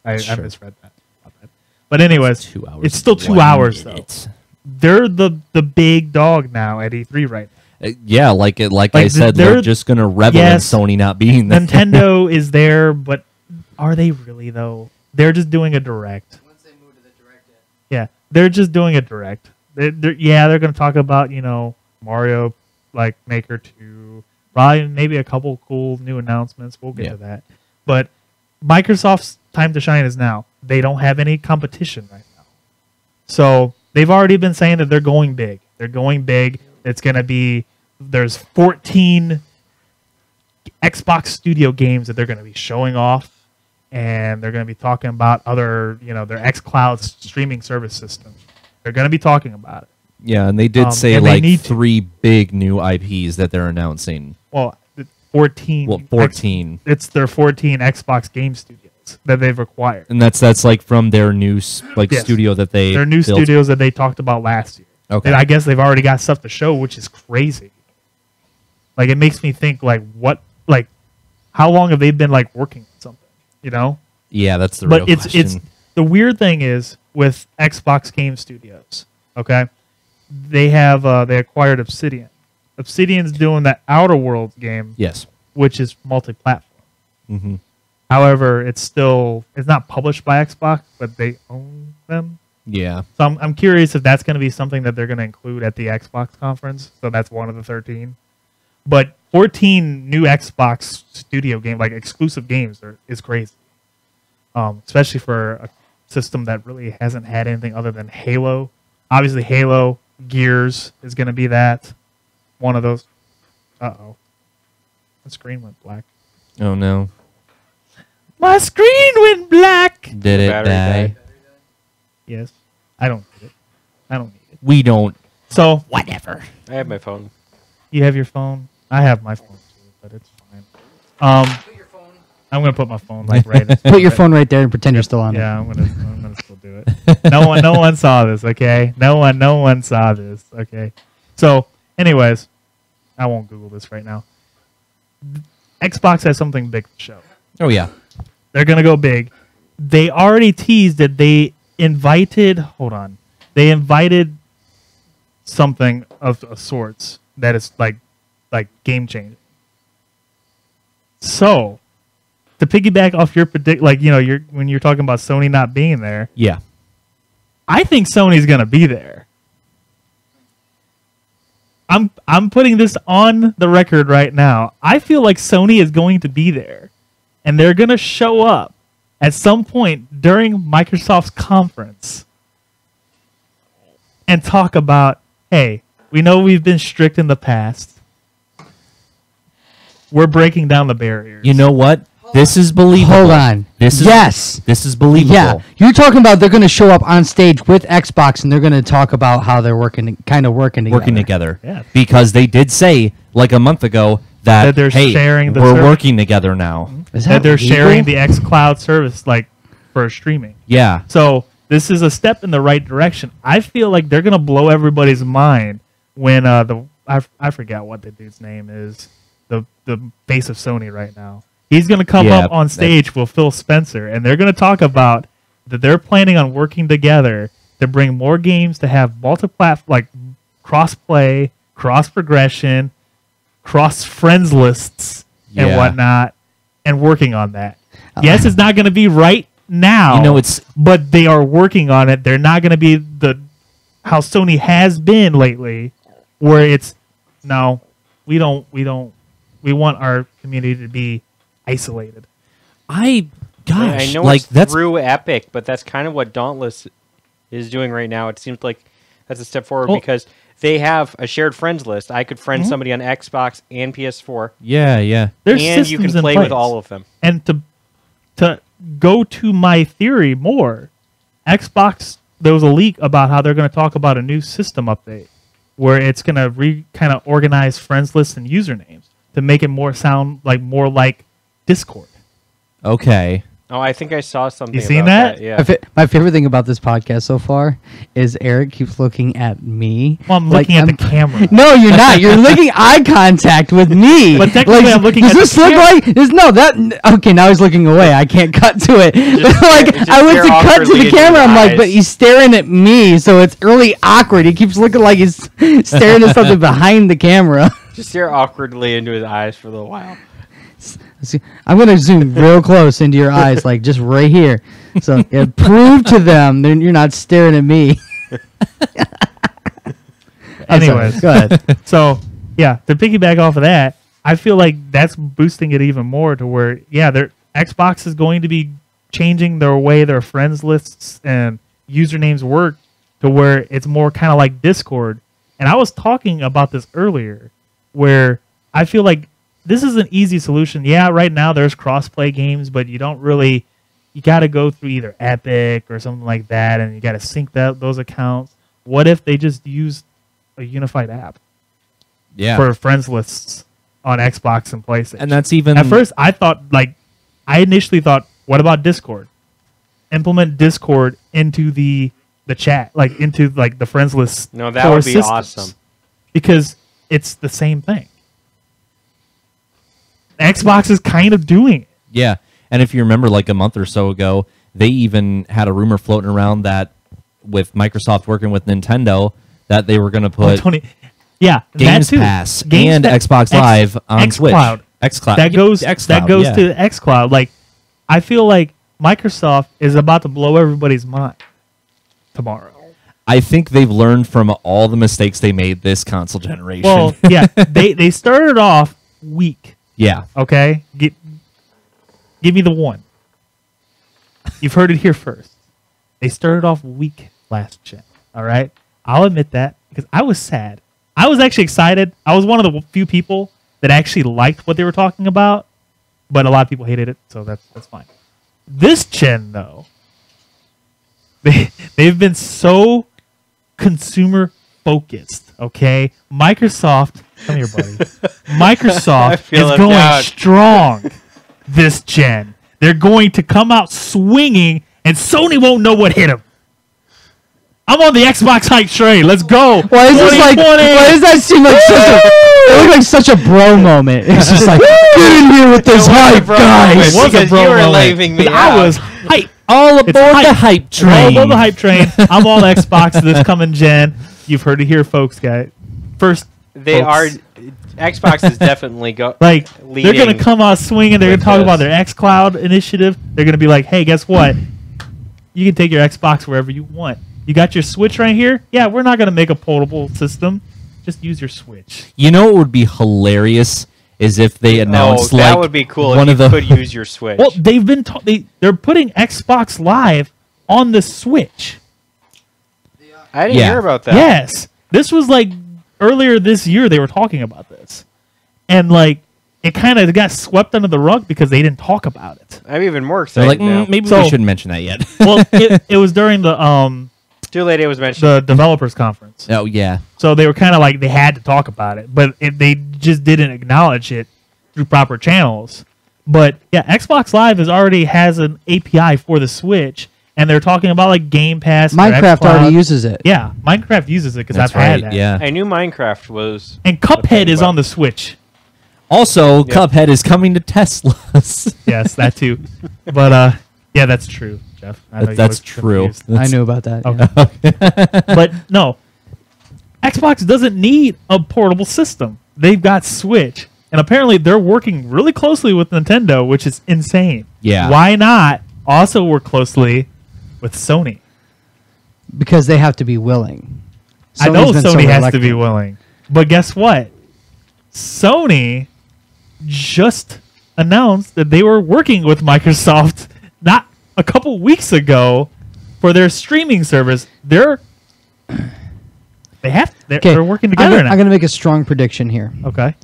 I Sure. misread that. My bad. But anyways, 2 hours. it's still 2 1 hours, minute. they're the big dog now at E3 right now. Yeah, like I said, they're just gonna revel yes, in Sony not being there. Nintendo is there, but are they really, though? They're just doing a direct. Once they move to the direct end. Yeah, they're just doing a direct. They're going to talk about, Mario, like Maker 2, probably maybe a couple cool new announcements. We'll get to that. But Microsoft's time to shine is now. They don't have any competition right now. So they've already been saying that they're going big. They're going big. It's going to be, there's 14 Xbox Studio games that they're going to be showing off. And they're going to be talking about other, their xCloud streaming service system. They're going to be talking about it. Yeah, and they did say and they like need to. 3 big new IPs that they're announcing. Well, 14. Well, 14. It's their 14 Xbox game studios that they've acquired. And that's like from their new Yes. studio that they Their new built. studios that they talked about last year. Okay. And I guess they've already got stuff to show, which is crazy. Like, it makes me think, how long have they been, working on something, Yeah, that's the But real it's question. the weird thing is with Xbox Game Studios, okay? They have they acquired Obsidian. Obsidian's doing that Outer Worlds game, Yes. which is multi-platform. Mm-hmm. However, it's not published by Xbox, but they own them. Yeah. So I'm curious if that's going to be something that they're going to include at the Xbox conference. So that's one of the 13. But 14 new Xbox Studio games, exclusive games, is crazy. Especially for a system that really hasn't had anything other than Halo. Obviously, Halo, Gears is going to be that. One of those. Uh-oh. The screen went black. Oh no. My screen went black! Did it Battery die? died. Yes. I don't need it. We don't. So, Whatever. I have my phone. you have your phone? I have my phone too, but it's fine. Put your phone. I'm going to put my phone right Put your phone right there and pretend you're still on Yeah, I'm gonna still do it. No one saw this, okay? No one saw this, okay? So, anyways, I won't Google this right now. Xbox has something big to show. Oh yeah. They're gonna go big. They already teased that they invited. Hold on. They invited something of sorts that is like game changing. So, to piggyback off your when you're talking about Sony not being there, Yeah. I think Sony's gonna be there. I'm putting this on the record right now. I feel like Sony is going to be there, and they're gonna show up at some point during Microsoft's conference and talk about, hey, we know we've been strict in the past. We're breaking down the barriers. You know what? This is believable. Hold on. This is Yes. This is believable. Yeah, you're talking about they're going to show up on stage with Xbox and they're going to talk about how they're working together. Yeah. Because they did say like a month ago that they're hey, sharing the we're service. working together now. Is that they're legal? sharing the xCloud service for streaming. Yeah. So this is a step in the right direction. I feel like they're gonna blow everybody's mind when I forgot what the dude's name is. The face of Sony right now. He's going to come Yeah, up on stage with Phil Spencer, and they're going to talk about that they're planning on working together to bring more games to have like cross-play, cross-progression, cross-friends lists, and Yeah. whatnot, and working on that. Yes, it's not going to be right now. You know, it's but they are working on it. They're not going to be how Sony has been lately, where it's no, we want our community to be isolated. I know like it's that's through Epic, but that's kind of what Dauntless is doing right now. It seems like that's a step forward Well- because they have a shared friends list. I could friend somebody on Xbox and PS4, yeah. There's and you can systems in play with place. all of them. And to go to my theory more, Xbox, there was a leak about how they're going to talk about a new system update where it's going to kind of organize friends lists and usernames to make it more like Discord. Okay. Oh, I think I saw something. You seen about that? Yeah. My favorite thing about this podcast so far is Eric keeps looking at me. Well, I'm like looking at the camera. No, you're not. You're looking eye contact with me. But technically I'm looking does at this the look camera. like? No, that. Okay, now he's looking away. I can't cut to it. Like just I went to stare cut to awkwardly the into camera. his I'm like, eyes. but he's staring at me, so it's really awkward. He keeps looking like he's staring at something behind the camera. Just stare awkwardly into his eyes for a little while. See, I'm gonna zoom real close into your eyes, like just right here. So yeah, prove to them that you're not staring at me. Anyways, go ahead. So, yeah, to piggyback off of that, I feel like that's boosting it even more to where, their Xbox is going to be changing their way their friends lists and usernames work to where it's more kind of like Discord. And I was talking about this earlier, where I feel like this is an easy solution. Yeah, right now there's cross-play games, but you don't really, you got to go through either Epic or something like that, and you got to sync those accounts. What if they just use a unified app Yeah. for friends lists on Xbox and PlayStation? And that's even At first, I initially thought, what about Discord? Implement Discord into the chat, into the friends list. No, that for would be systems. awesome. Because it's the same thing. Xbox is kind of doing it. Yeah. And if you remember, like a month or so ago, they even had a rumor floating around that with Microsoft working with Nintendo, that they were going to put Yeah, Games that too. Pass Games and Pa- Xbox Live on Switch. xCloud. xCloud. That goes xCloud, that goes yeah. to xCloud. Like, I feel like Microsoft is about to blow everybody's mind tomorrow. I think they've learned from all the mistakes they made this console generation. Well, yeah, they started off weak. yeah. Okay, give me the one. You've heard it here first. They started off weak last gen. All right, I'll admit that because I was sad. I was actually excited. I was one of the few people that actually liked what they were talking about, but a lot of people hated it, so that's fine. This gen, though, they've been so consumer focused. Okay, Microsoft, come here, buddy. Microsoft feel is left going out. strong this gen. They're going to come out swinging, and Sony won't know what hit them. I'm on the Xbox hype train. Let's go. Why is this like? 2020. Why does that seem like such a? It looked like such a bro moment. It's just like get in here with this hype, guys. It was a because bro you were moment. leaving me I out. was hype. All aboard hype. the hype All train. on the hype train. I'm all Xbox this coming gen. You've heard it here, folks, guys. First, They folks. are. Xbox is definitely They're leading. gonna come out swinging. They're gonna with talk about this. their xCloud initiative. They're gonna be like, "Hey, guess what? You can take your Xbox wherever you want. You got your Switch right here. Yeah, we're not gonna make a portable system. Just use your Switch." You know what would be hilarious is if they announced that like would be cool. one if of you the could use your Switch. Well, they've been they're putting Xbox Live on the Switch. I didn't Yeah. hear about that. Yes, this was like earlier this year. They were talking about this, and like it kind of got swept under the rug because they didn't talk about it. I'm even more they're excited like now. maybe So- we shouldn't mention that yet. Well, it was during the Too late. It was mentioned. the developers conference. Oh yeah. So they were kind of like they had to talk about it, but they just didn't acknowledge it through proper channels. But yeah, Xbox Live already has an API for the Switch, and they're talking about like Game Pass. or Minecraft xCloud. already uses it. Yeah, Minecraft uses it because I've That's right. had that. Yeah. I knew Minecraft was. And a Cuphead thing, is but- on the Switch. Also, Yeah. Cuphead is coming to Teslas. Yes, that too. But yeah, that's true, Jeff. I know you That's were true. confused. I knew about that. Okay. yeah. But no, Xbox doesn't need a portable system. They've got Switch, and apparently they're working really closely with Nintendo, which is insane. Yeah. Why not also work closely with Sony? Because they have to be willing. I know Sony's been so Sony has to be reluctant. willing, but guess what? Sony just announced that they were working with Microsoft not a couple weeks ago for their streaming service. They're working together now. I'm going to make a strong prediction here. Okay,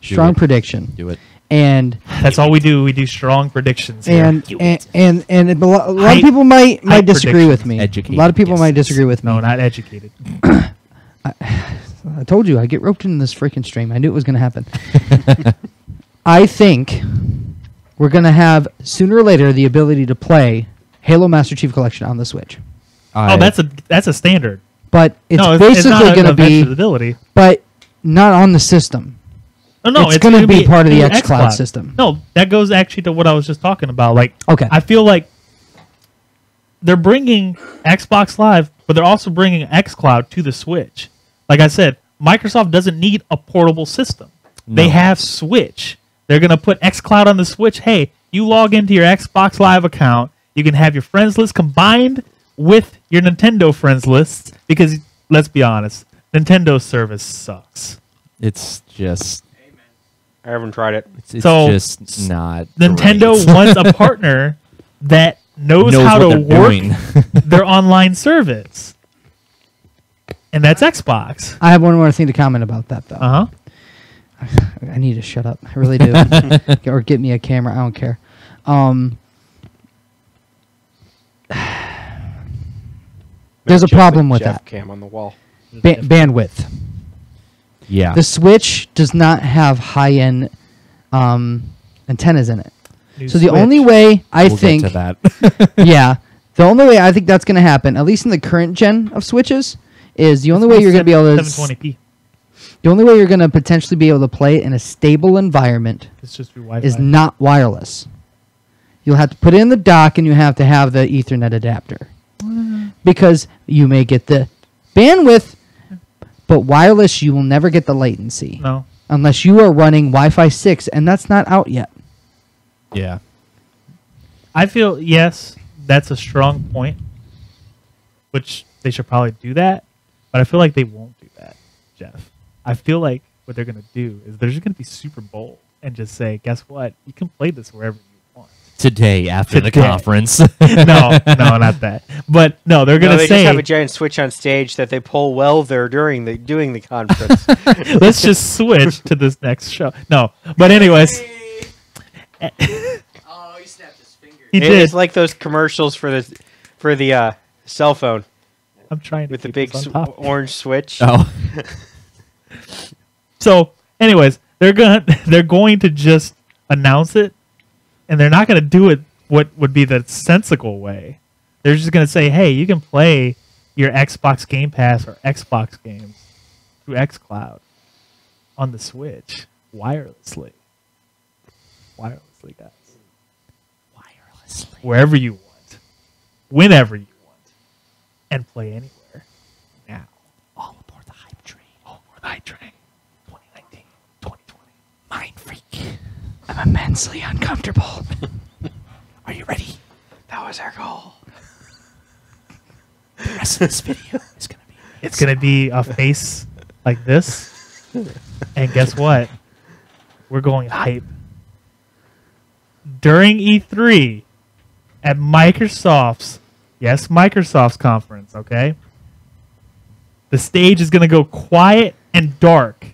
Strong it. prediction. Do it. And that's all we do. We do strong predictions here. and a lot of Height- people might height disagree with me. Educated A lot of people might guesses. disagree with me. No, not educated. I told you I get roped into this freaking stream. I knew it was going to happen. I think we're going to have sooner or later the ability to play Halo Master Chief Collection on the Switch. Oh, that's a standard. But it's no, basically not going to an be, ability. but not on the system. No, it's gonna be part of the through xCloud system. No, that goes actually to what I was just talking about. Like, Okay. I feel like they're bringing Xbox Live, but they're also bringing xCloud to the Switch. Like I said, Microsoft doesn't need a portable system. They No. have Switch. They're going to put xCloud on the Switch. Hey, you log into your Xbox Live account. You can have your friends list combined with your Nintendo friends list because, let's be honest, Nintendo's service sucks. It's just. I haven't tried it. It's So, just not. Nintendo great. wants a partner that knows how what to they're work doing. their online service. And that's Xbox. I have one more thing to comment about that, though. Uh-huh. I need to shut up. I really do. Or get me a camera. I don't care. There's a Jeff problem with Jeff that. Cam on the wall. Bandwidth. Yeah. The Switch does not have high-end antennas in it. New So the Switch. only way I We'll think, get to that. yeah, the only way I think that's going to happen, at least in the current gen of Switches, is the only way you're going to be able to 720p. the only way you're going to potentially be able to play it in a stable environment It's just through Wi-Fi. is not wireless. You'll have to put it in the dock, and you have to have the Ethernet adapter because you may get the bandwidth, but wireless you will never get the latency No. unless you are running Wi-Fi 6, and that's not out yet. Yeah. I feel, yes, that's a strong point, which they should probably do that, but I feel like they won't do that, Jeff. I feel like what they're going to do is they're just going to be super bold and just say, guess what? You can play this wherever you want. Today after the Today. conference. No, not that. But no, they're going No, to they say, just have a giant switch on stage that they pull well there during doing the conference. let's just switch to this next show. No, but anyways, Oh, he snapped his finger. he did. It's like those commercials for the cell phone I'm trying to with the keep big us on topic. orange switch. Oh. So, anyways, they're going to just announce it, and they're not going to do it what would be the sensible way. They're just going to say, "Hey, you can play your Xbox Game Pass or Xbox games through xCloud on the Switch wirelessly, guys, wherever you want, whenever you want, and play anywhere." Now, all aboard the hype train. All aboard the hype train. 2019, 2020. Mind freak. I'm immensely uncomfortable. Are you ready? That was our goal. The rest of this video is going to be. It's going to be a face like this. And guess what? We're going hype. During E3 at Microsoft's conference, okay? The stage is going to go quiet and dark.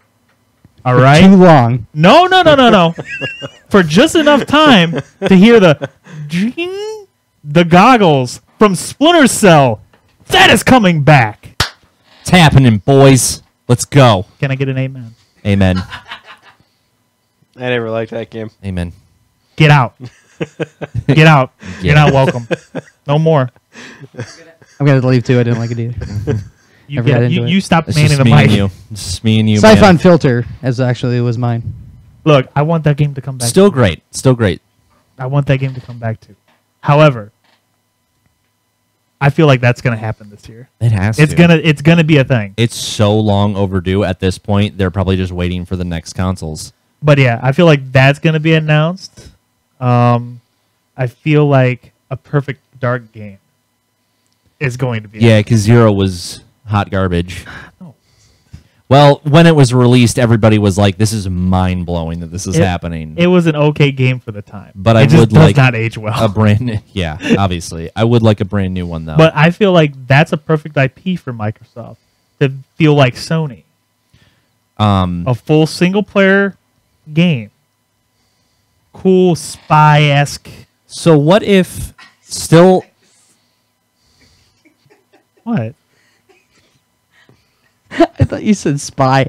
All right? Too long. No. For just enough time to hear the ding, the goggles from Splinter Cell. That is coming back. It's happening, boys. Let's go. Can I get an amen? Amen. I never liked that game. Amen. Get out. Get out. You're not welcome. No more. I'm gonna leave too. I didn't like it either. You Never got into it. you stop It's manning just the me and mic. you. It's just me and you. Siphon man. Filter, as actually was mine. Look, I want that game to come back. Still great. Still great. I want that game to come back too. However, I feel like that's going to happen this year. It has It's to. gonna be a thing. It's so long overdue at this point. They're probably just waiting for the next consoles. But yeah, I feel like that's going to be announced. I feel like a Perfect Dark game is going to be. Yeah, because Zero was hot garbage. No. Well, when it was released, everybody was like, "This is mind blowing that this is happening." It was an okay game for the time, But it I just would does like not age well. a brand. Yeah, obviously, I would like a brand new one though. But I feel like that's a perfect IP for Microsoft to feel like Sony. A full single player game. Cool spy-esque. so what if still? What? I thought you said spy.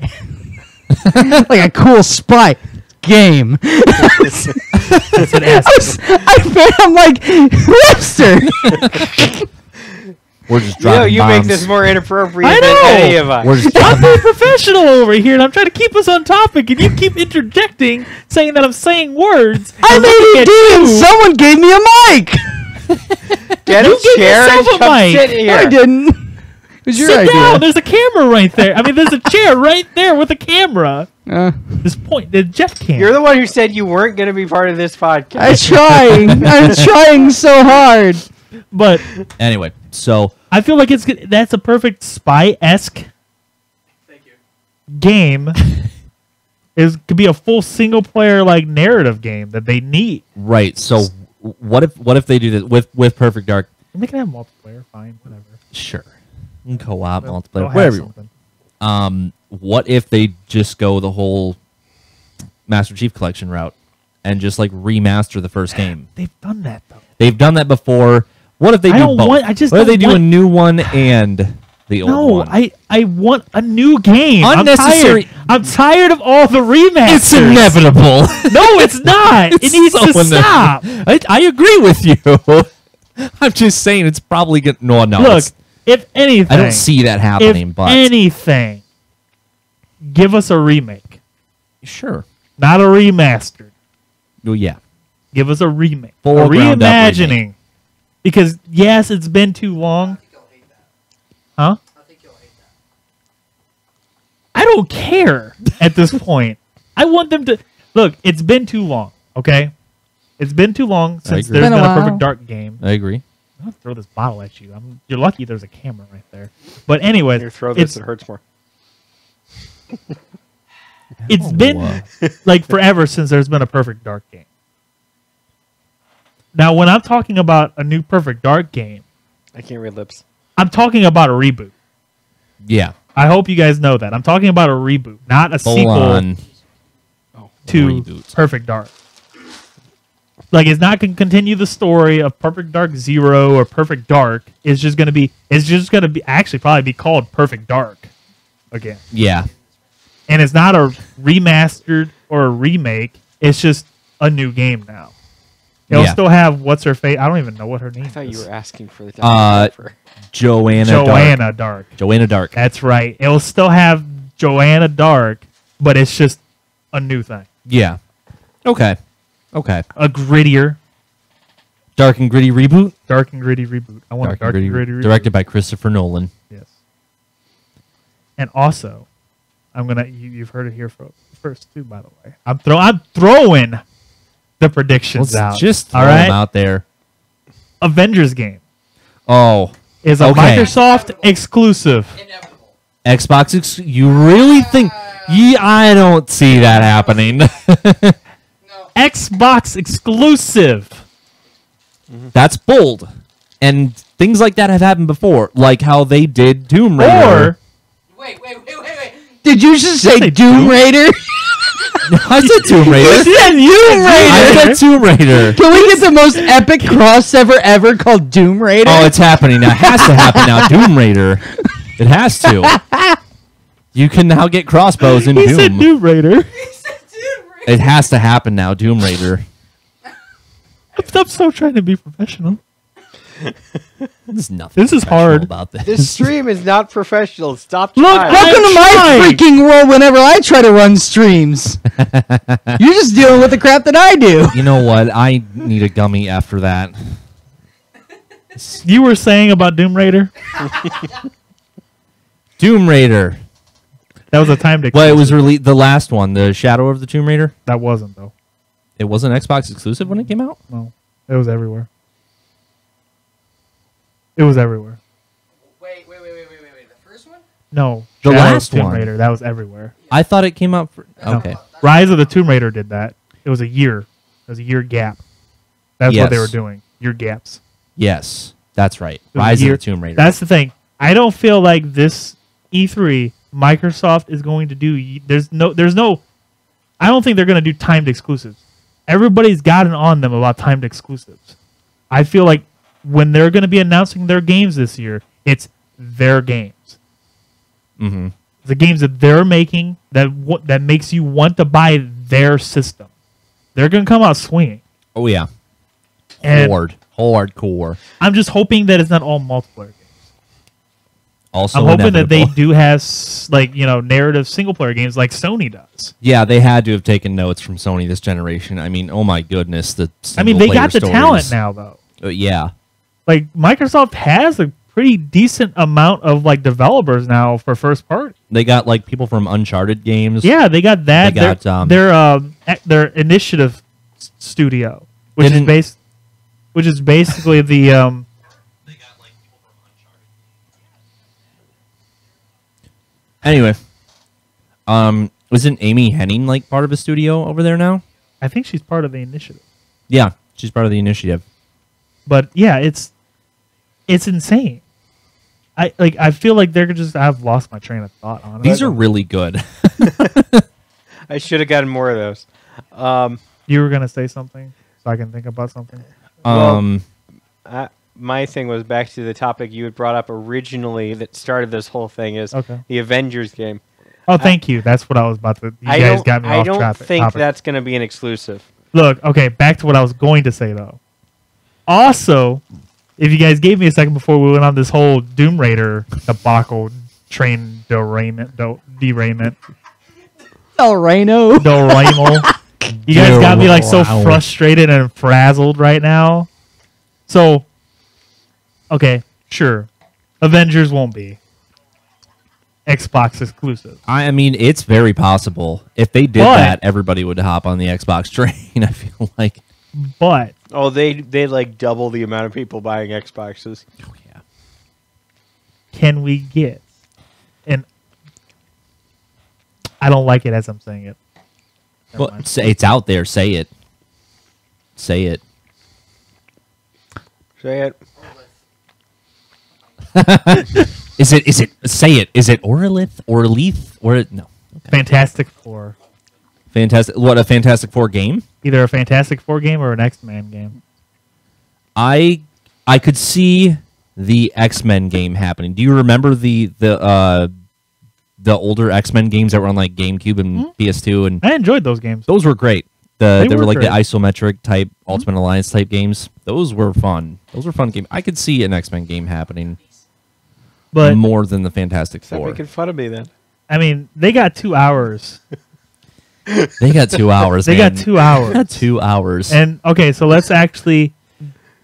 Like a cool spy game. That's an ass. I'm like, Webster. We're just dropping You bombs. make this more inappropriate I than know! any of us. We're just I'm dropping. being professional over here, and I'm trying to keep us on topic, and you keep interjecting, saying that I'm saying words. I'm and looking at ADD and you. someone gave me a mic. Get You a give chair and yourself a come mic. sit here. I didn't. It was your Sit idea. down. There's a camera right there. I mean, there's a chair right there with a camera. This point, the Jeff cam. You're the one who said you weren't going to be part of this podcast. I'm trying. I'm trying so hard. But Anyway, so I feel like that's a perfect spy-esque Thank you. game. Could be a full single player like narrative game that they need. right. So what if they do this with Perfect Dark? And they can have multiplayer, fine, whatever. Sure, co-op, They'll multiplayer, have whatever. You something. want. What if they just go the whole Master Chief Collection route and just like remaster the first game? They've done that though. They've done that before. What if they I do don't both? want- I just what if they don't do a want- new one and the old No, one? I want a new game. Unnecessary- I'm tired of all the remasters. It's inevitable. No, it's not. It It's needs so to inevitable. stop. I agree with you. I'm just saying it's probably good. No, Look, it's- if anything, I don't see that happening. if But anything, give us a remake, sure. not a remastered. Well, yeah. Give us a remake, Full a ground up reimagining. Because yes, it's been too long. I think you'll hate that. Huh? I think you'll hate I that. don't care at this point. I want them to look. It's been too long. Okay, it's been too long since agree. there's Been been a a perfect while. dark game. I agree. I'm gonna throw this bottle at you. You're lucky there's a camera right there. But anyway, Here, throw this. it's It hurts more. it's been like forever since there's been a perfect dark game. Now, when I'm talking about a new perfect dark game, I can't read lips. I'm talking about a reboot. Yeah. I hope you guys know that. I'm talking about a reboot, not a Full sequel on. to reboot. Perfect Dark. Like, it's not going to continue the story of Perfect Dark Zero or Perfect Dark. It's just going to be actually probably be called Perfect Dark again. Yeah. And it's not a remastered or a remake. It's just a new game now. It'll Yeah. still have what's her face. I don't even know what her name I thought is. you were asking for the Joanna Dark. Joanna Dark. Joanna Dark. That's right. It'll still have Joanna Dark, but it's just a new thing. Yeah. Okay. Okay. A grittier, Dark and gritty reboot. dark and gritty reboot. I want a dark and gritty reboot. Directed by Christopher Nolan. Yes. And also, I'm gonna. You've heard it here first too. By the way, I'm throwing the predictions Let's out. just throw all right. them out there. Avengers game Oh, is a Okay. Microsoft exclusive. Inevitable. Xbox. You really think? Yeah, I don't see that happening. No. Xbox exclusive. That's bold. And things like that have happened before, like how they did Tomb Raider. Or Wait. Did you just say say Doom Doom? Raider? I said Tomb Raider. I said Tomb Raider. Can we get the most epic crossover ever called Doom Raider? Oh, it's happening now. It has to happen now. Doom Raider. It has to. You can now get crossbows in He Doom. said Doom Raider. He said Doom Raider. It has to happen now. Doom Raider. Stop so trying to be professional. There's nothing This is professional hard. about this. This stream is not professional. Stop Look, trying. welcome to my freaking world whenever I try to run streams. You're just dealing with the crap that I do. You know what? I need a gummy after that. You were saying about Doom Raider? Tomb Raider. That was a timed Well, it was exclusive. released. The last one, the Shadow of the Tomb Raider. That wasn't, though. It wasn't Xbox exclusive when it came out. No. It was everywhere. It was everywhere. Wait. The first one? No. The Shadow of last Tomb one. Raider. That was everywhere. I thought it came out for. Okay. No. Rise of the Tomb Raider did that. It was a year. It was a year gap. That's what they were Yes. doing. Year gaps. Yes, that's right. It was a Rise of year- the Tomb Raider. That's the thing. I don't feel like this E3 Microsoft is going to do. There's no. I don't think they're going to do timed exclusives. Everybody's gotten on them about timed exclusives. I feel like when they're going to be announcing their games this year, it's their games. Mm-hmm. The games that they're making that makes you want to buy their system. They're going to come out swinging. Oh yeah. And Hardcore. I'm just hoping that it's not all multiplayer games. Also, I'm hoping that they inevitable. do have narrative single player games like Sony does. Yeah, they had to have taken notes from Sony this generation. I mean, oh my goodness, the. I mean, they got the single-player talent stories. now, though. Yeah. Like Microsoft has a pretty decent amount of like developers now for first party. They got like people from Uncharted games. Yeah, they got that. They got, their initiative studio, which Didn't- is basically the They got like people from Uncharted. Anyway, isn't Amy Henning like part of a studio over there now? I think she's part of the initiative. Yeah, she's part of the initiative. But yeah, it's insane. I feel like they're just. I've lost my train of thought on it. These are really good. I should have gotten more of those. You were gonna say something, so I can think about something. My thing was back to the topic you had brought up originally that started this whole thing is Okay. the Avengers game. Oh, thank you. That's what I was about to. You I guys don't, got me I off don't topic. think that's going to be an exclusive. Look, okay, back to what I was going to say though. Also, if you guys gave me a second before we went on this whole Doom Raider debacle, train derailment. El Reno. You guys got me like so Wow. frustrated and frazzled right now. So, okay, sure, Avengers won't be Xbox exclusive. I mean, it's very possible. If they did But- that, everybody would hop on the Xbox train. I feel like. But Oh, they like double the amount of people buying Xboxes. Oh yeah. can we get? And I don't like it as I'm saying it. Never Well, mind. it's out there. Say it. Say it. Say it. Is it? Say it. Is it Orailith? No. Fantastic Four. Fantastic. What, a Fantastic Four game? Either a Fantastic Four game or an X-Men game. I could see the X-Men game happening. Do you remember the older X-Men games that were on like GameCube and PS2, and I enjoyed those games. those were great. They were were like great. the isometric type Ultimate Alliance type games. Those were fun. Those were fun games. I could see an X-Men game happening But more than the Fantastic Stop Four. making fun of me then. I mean, they got 2 hours. They got 2 hours. They man. got 2 hours. They got 2 hours. And okay, so let's actually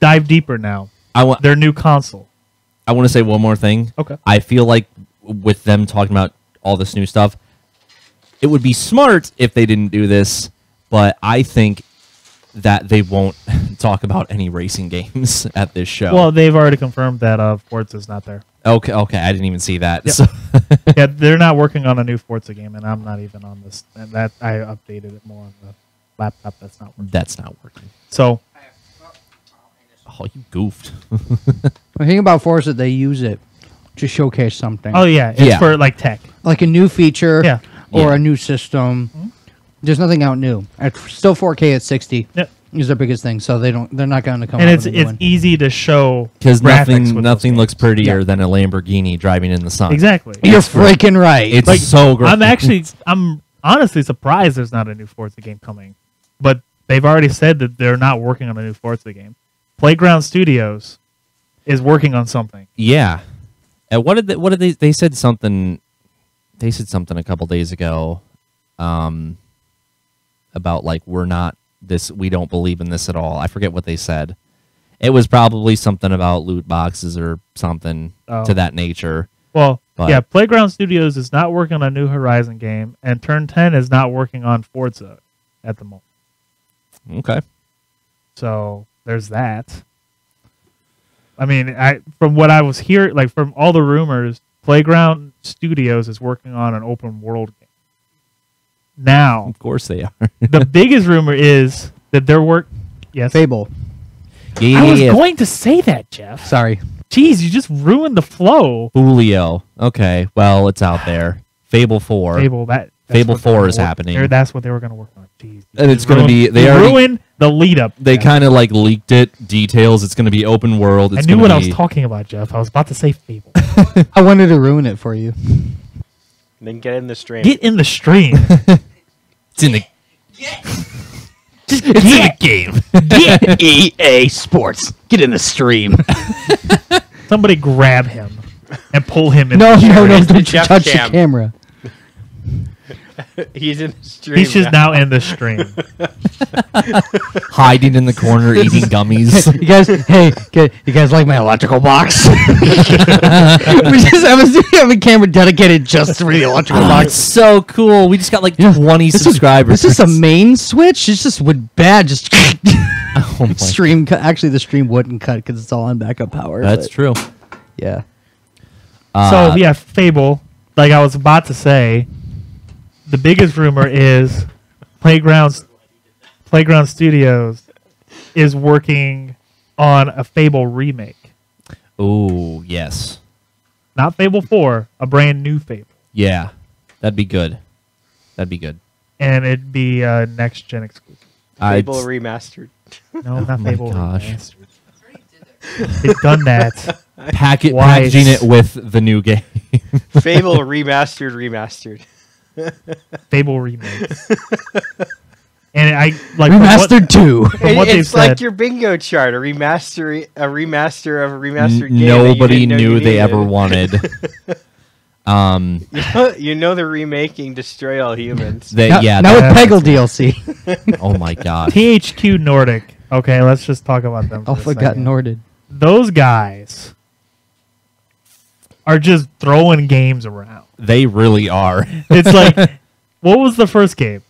dive deeper now. I want Their new console. to say one more thing. Okay. I feel like with them talking about all this new stuff, it would be smart if they didn't do this, but I think that they won't talk about any racing games at this show. Well, they've already confirmed that Forza's not there. okay, I didn't even see that. Yep. So, Yeah, they're not working on a new Forza game, and I'm not even on this. And that I updated it more on the laptop. That's not working. that's not working. So Oh, you goofed. The thing about Forza, they use it to showcase something. oh yeah, it's Yeah. for like tech. Like a new feature Yeah. or Yeah. a new system. There's nothing out new. It's still 4K at 60 Yep. is their biggest thing, so they're not going to come And out it's with a new one. easy to show Because graphics with nothing those looks games. prettier Yeah. than a Lamborghini driving in the sun. Exactly. You're freaking right. It's Like, so great. I'm honestly surprised there's not a new Forza game coming. But they've already said that they're not working on a new Forza game. Playground Studios is working on something. Yeah. And what did they said something? They said something a couple days ago, about like we don't believe in this at all. I forget what they said. It was probably something about loot boxes or something to that nature. Well, yeah, Playground Studios is not working on a new Horizon game, and Turn 10 is not working on Forza at the moment. Okay. So there's that. I mean, from what I was hearing, like from all the rumors, Playground Studios is working on an open world game. Now, Of course they are. the biggest rumor is that their work. Yes, Fable. I was going to say that, Jeff. Sorry. Jeez, you just ruined the flow. Julio. Okay, well, it's out there. Fable 4. Fable 4 is happening. That's what they were going to work on. Jeez, And it's going to be... They ruined the lead up. They kind of like leaked it. Details. It's going to be open world. It's I knew what I was talking about, Jeff. I was about to say Fable. I wanted to ruin it for you. Then get in the stream. Get in the stream. It's in the... Just get in the game. Get EA Sports. Get in the stream. Somebody grab him and pull him in. No, don't you Jeff touch Cam. the camera. He's in the stream. He's just now in the stream. Hiding in the corner, eating gummies. You guys like my electrical box? We just have a camera dedicated just for the electrical It's box. so cool. We just got like 20 subscribers. Is this a main switch? It's just would bad. Just Oh my stream. Actually, the stream wouldn't cut because it's all on backup power. That's but true. Yeah. So yeah, Fable. Like I was about to say, the biggest rumor is Playground Studios is working on a Fable remake. Oh, yes. Not Fable 4, a brand new Fable. Yeah. That'd be good. That'd be good. And it'd be next gen exclusive. Fable remastered. No, not my Fable gosh. remastered. They've done that. Packaging Twice. it with the new game. Fable remastered. Fable remakes. And I like Remastered 2. From what they've It's said, like your bingo chart, a remaster of a remastered game. that you Nobody didn't know knew you they needed. ever wanted. You know they're remaking Destroy All Humans. Now with that- Peggle DLC. Oh my gosh. THQ Nordic. Okay, let's just talk about them. Oh, For a forgot second. Norded. Those guys are just throwing games around. They really are. It's like, what was the first game?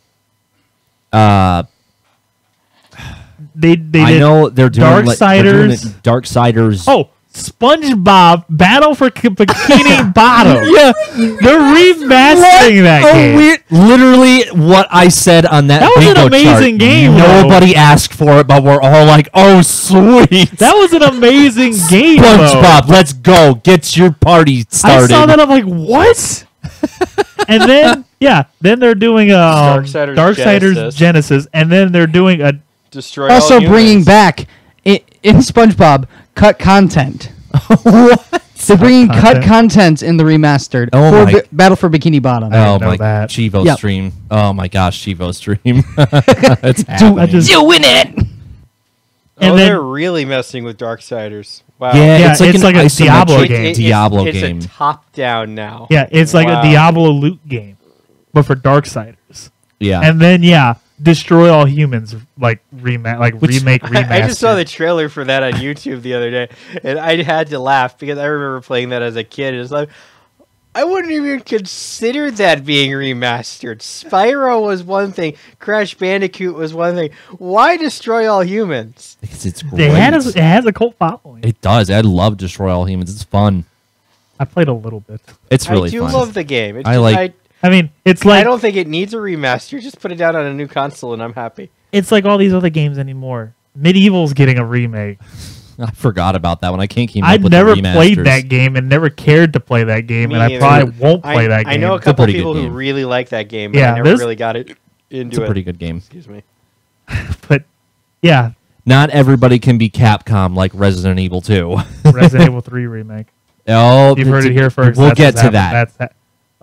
They I did know they're doing Darksiders. Darksiders. Oh, SpongeBob Battle for Bikini Bottom. yeah. They're remastering that game. Weird. Literally what I said on that That was an bingo amazing chart. game, though. Nobody asked for it, but we're all like, oh, sweet. That was an amazing game. SpongeBob, though. let's go. Get your party started. I saw that. I'm like, what? And then, then they're doing Darksiders Genesis, and then they're doing a Destroy All Also Humans. bringing back in SpongeBob cut content. What? They're bringing cut content? content in the remastered Oh for my- Battle for Bikini Bottom. I Oh didn't know my that. Chivo Yep. stream. Oh my gosh, Chivo stream. It's I happening. just Doing it. and Oh, then they're really messing with Darksiders. Wow. Yeah, it's like it's an like a Diablo isometric game. Diablo it's game. a top-down now. yeah, it's like Wow. a Diablo loot game, but for Darksiders. Yeah. And then Destroy All Humans remake remaster. I just saw the trailer for that on YouTube the other day, and I had to laugh because I remember playing that as a kid. It's like, I wouldn't even consider that being remastered. Spyro was one thing. Crash Bandicoot was one thing. Why Destroy All Humans? Because it's great. it has a cult following. It does. I love Destroy All Humans. It's fun. I played a little bit. It's really I do fun. love the game. It's I just- like- I mean, it's I like don't think it needs a remaster. Just put it down on a new console, and I'm happy. it's like all these other games anymore. Medieval's getting a remake. I forgot about that one. I can't keep up I'd with never the played remasters. that game and never cared to play that game, Me and I neither. probably won't play that game. I know a a couple pretty good people who game. really like that game, but Yeah, I never there's- really got it It's into a it. pretty good game. Excuse me. But yeah, Not everybody can be Capcom like Resident Evil 2. Resident Evil 3 remake. Oh, You've heard it here first. We'll That's get what's to happening. that.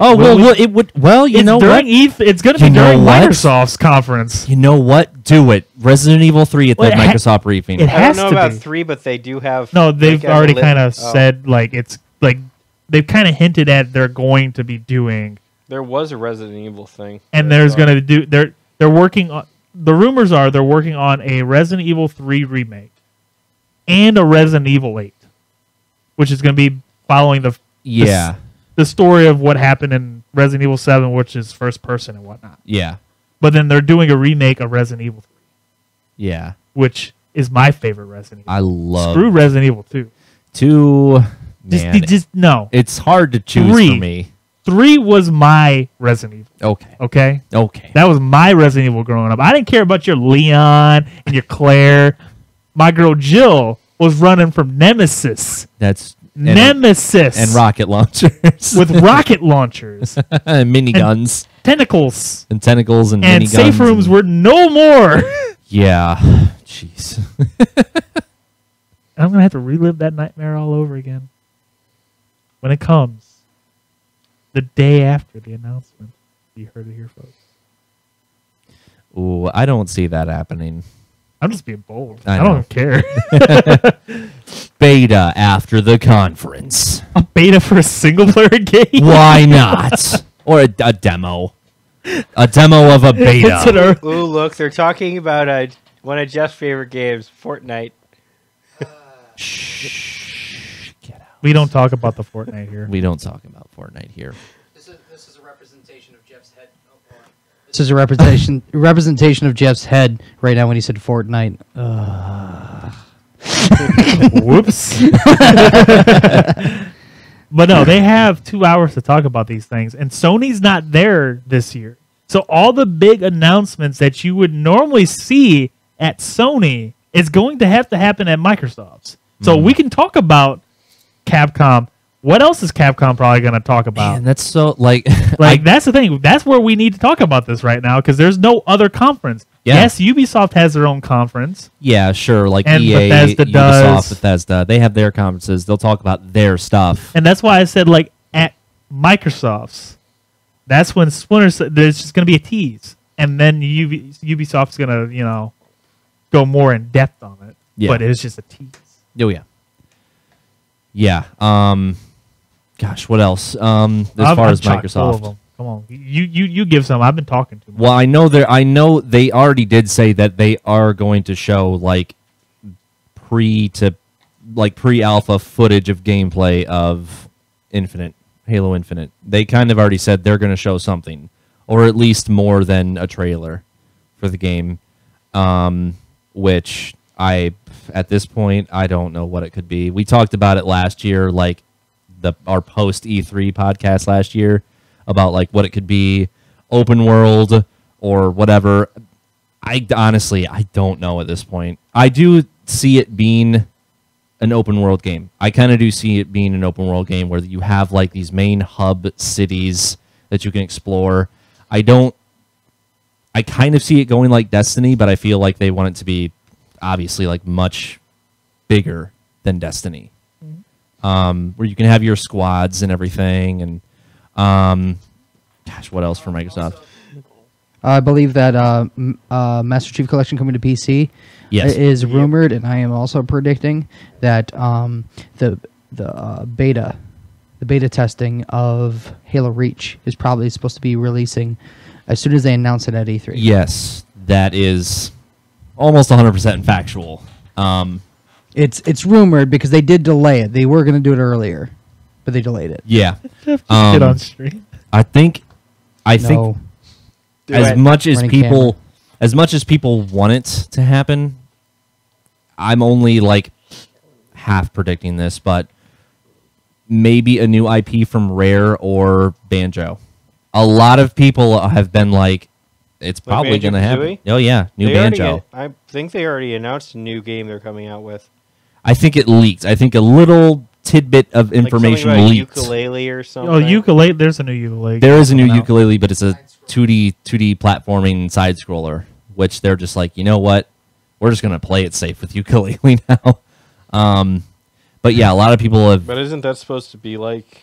Oh well, it would. Well, you know what? It's going to be You know during what? Microsoft's conference. You know what? Do it. Resident Evil 3 at Well, that Microsoft briefing. it I has don't know to about be. 3, but they do have. No, they've like, already lit- kind of oh. said like it's like they've kind of hinted at they're going to be doing, There was a Resident Evil thing. and there's going to do they're working on. The rumors are they're working on a Resident Evil 3 remake and a Resident Evil 8, which is going to be following Yeah. the story of what happened in Resident Evil 7, which is first person and whatnot. Yeah. But then they're doing a remake of Resident Evil 3, Yeah. which is my favorite Resident Evil. I love Screw Resident Evil 2. 2. Man, Just no. it's hard to choose 3. for me. 3 was my Resident Evil. Okay. Okay, Okay. that was my Resident Evil growing up. I didn't care about your Leon and your Claire. My girl Jill was running from Nemesis. That's Nemesis and rocket launchers with rocket launchers, miniguns tentacles, and tentacles and and miniguns safe rooms and- were no more. Yeah. Jeez. I'm gonna have to relive that nightmare all over again when it comes. The day after the announcement, you heard it here, folks. Ooh, I don't see that happening. I'm just being bold. I I don't care. Beta after the conference. A beta for a single player game. Why not? Or a demo. A demo of a It's beta. an earth- Ooh, look, they're talking about one of Jeff's favorite games, Fortnite. Shh. Get out. We don't talk about the Fortnite here. We don't talk about Fortnite here. This is a representation of Jeff's head. Oh, hold on. This is a representation of Jeff's head right now when he said Fortnite. Whoops. But no, they have 2 hours to talk about these things, and Sony's not there this year. So all the big announcements that you would normally see at Sony is going to happen at Microsoft's. So we can talk about Capcom. What else is Capcom probably going to talk about? Man, that's so like That's the thing. That's where we need to talk about this right now because there's no other conference. Yeah. Yes, Ubisoft has their own conference. yeah, sure. Like And EA, Bethesda Ubisoft, does. Bethesda, they have their conferences. They'll talk about their stuff. And that's why I said, like, at Microsoft's, that's when there's just going to be a tease. And then Ubisoft's going to, go more in depth on it. Yeah. But it's just a tease. Oh yeah. Yeah. Gosh, what else? As far as chock full of Microsoft. them. Come on, you give some. I've been talking to them. Well, I know they already did say that they are going to show like pre-alpha footage of gameplay of Halo Infinite. They kind of already said they're going to show something, or at least more than a trailer for the game. Which at this point, I don't know what it could be. We talked about it last year, like our post E3 podcast last year, about like what it could be, open world or whatever. I don't know at this point. I do see it being an open world game. I kind of do see it being an open world game where you have like these main hub cities that you can explore. I kind of see it going like Destiny, but I feel like they want it to be obviously like much bigger than Destiny. Where you can have your squads and everything, and gosh, what else for Microsoft? I believe that Master Chief Collection coming to PC Yes. is rumored, and I am also predicting that the beta testing of Halo Reach is probably supposed to be releasing as soon as they announce it at E3. Yes, that is almost 100% factual. It's rumored because they did delay it. They were going to do it earlier, but they delayed it. Yeah, Jeff, just get on stream. I think No. as much as Running people want it to happen, I'm only like half predicting this, but maybe a new IP from Rare or Banjo. A lot of people have been like, it's probably going to happen. Banjo-Kazooie? Oh yeah, new They Banjo. I think they already announced a new game they're coming out with. I think it leaked. I think a little tidbit of Like information something about leaked. ukulele or something. Oh, ukulele. There's a new ukulele. There is a new coming out. ukulele, but it's a 2D platforming side scroller, which they're just like, you know what? We're just gonna play it safe with ukulele now. But yeah, a lot of people have. But isn't that supposed to be like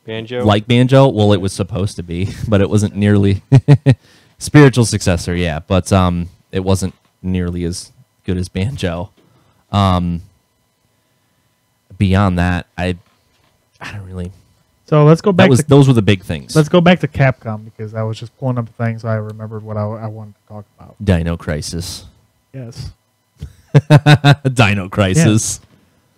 Banjo. like Banjo. Well, it was supposed to be, but it wasn't nearly spiritual successor. Yeah, but it wasn't nearly as good as Banjo. Beyond that, I don't really. So let's go back. Those were the big things. Let's go back to Capcom because I was just pulling up things. So I remembered what I wanted to talk about. Dino Crisis. Yes. Dino Crisis.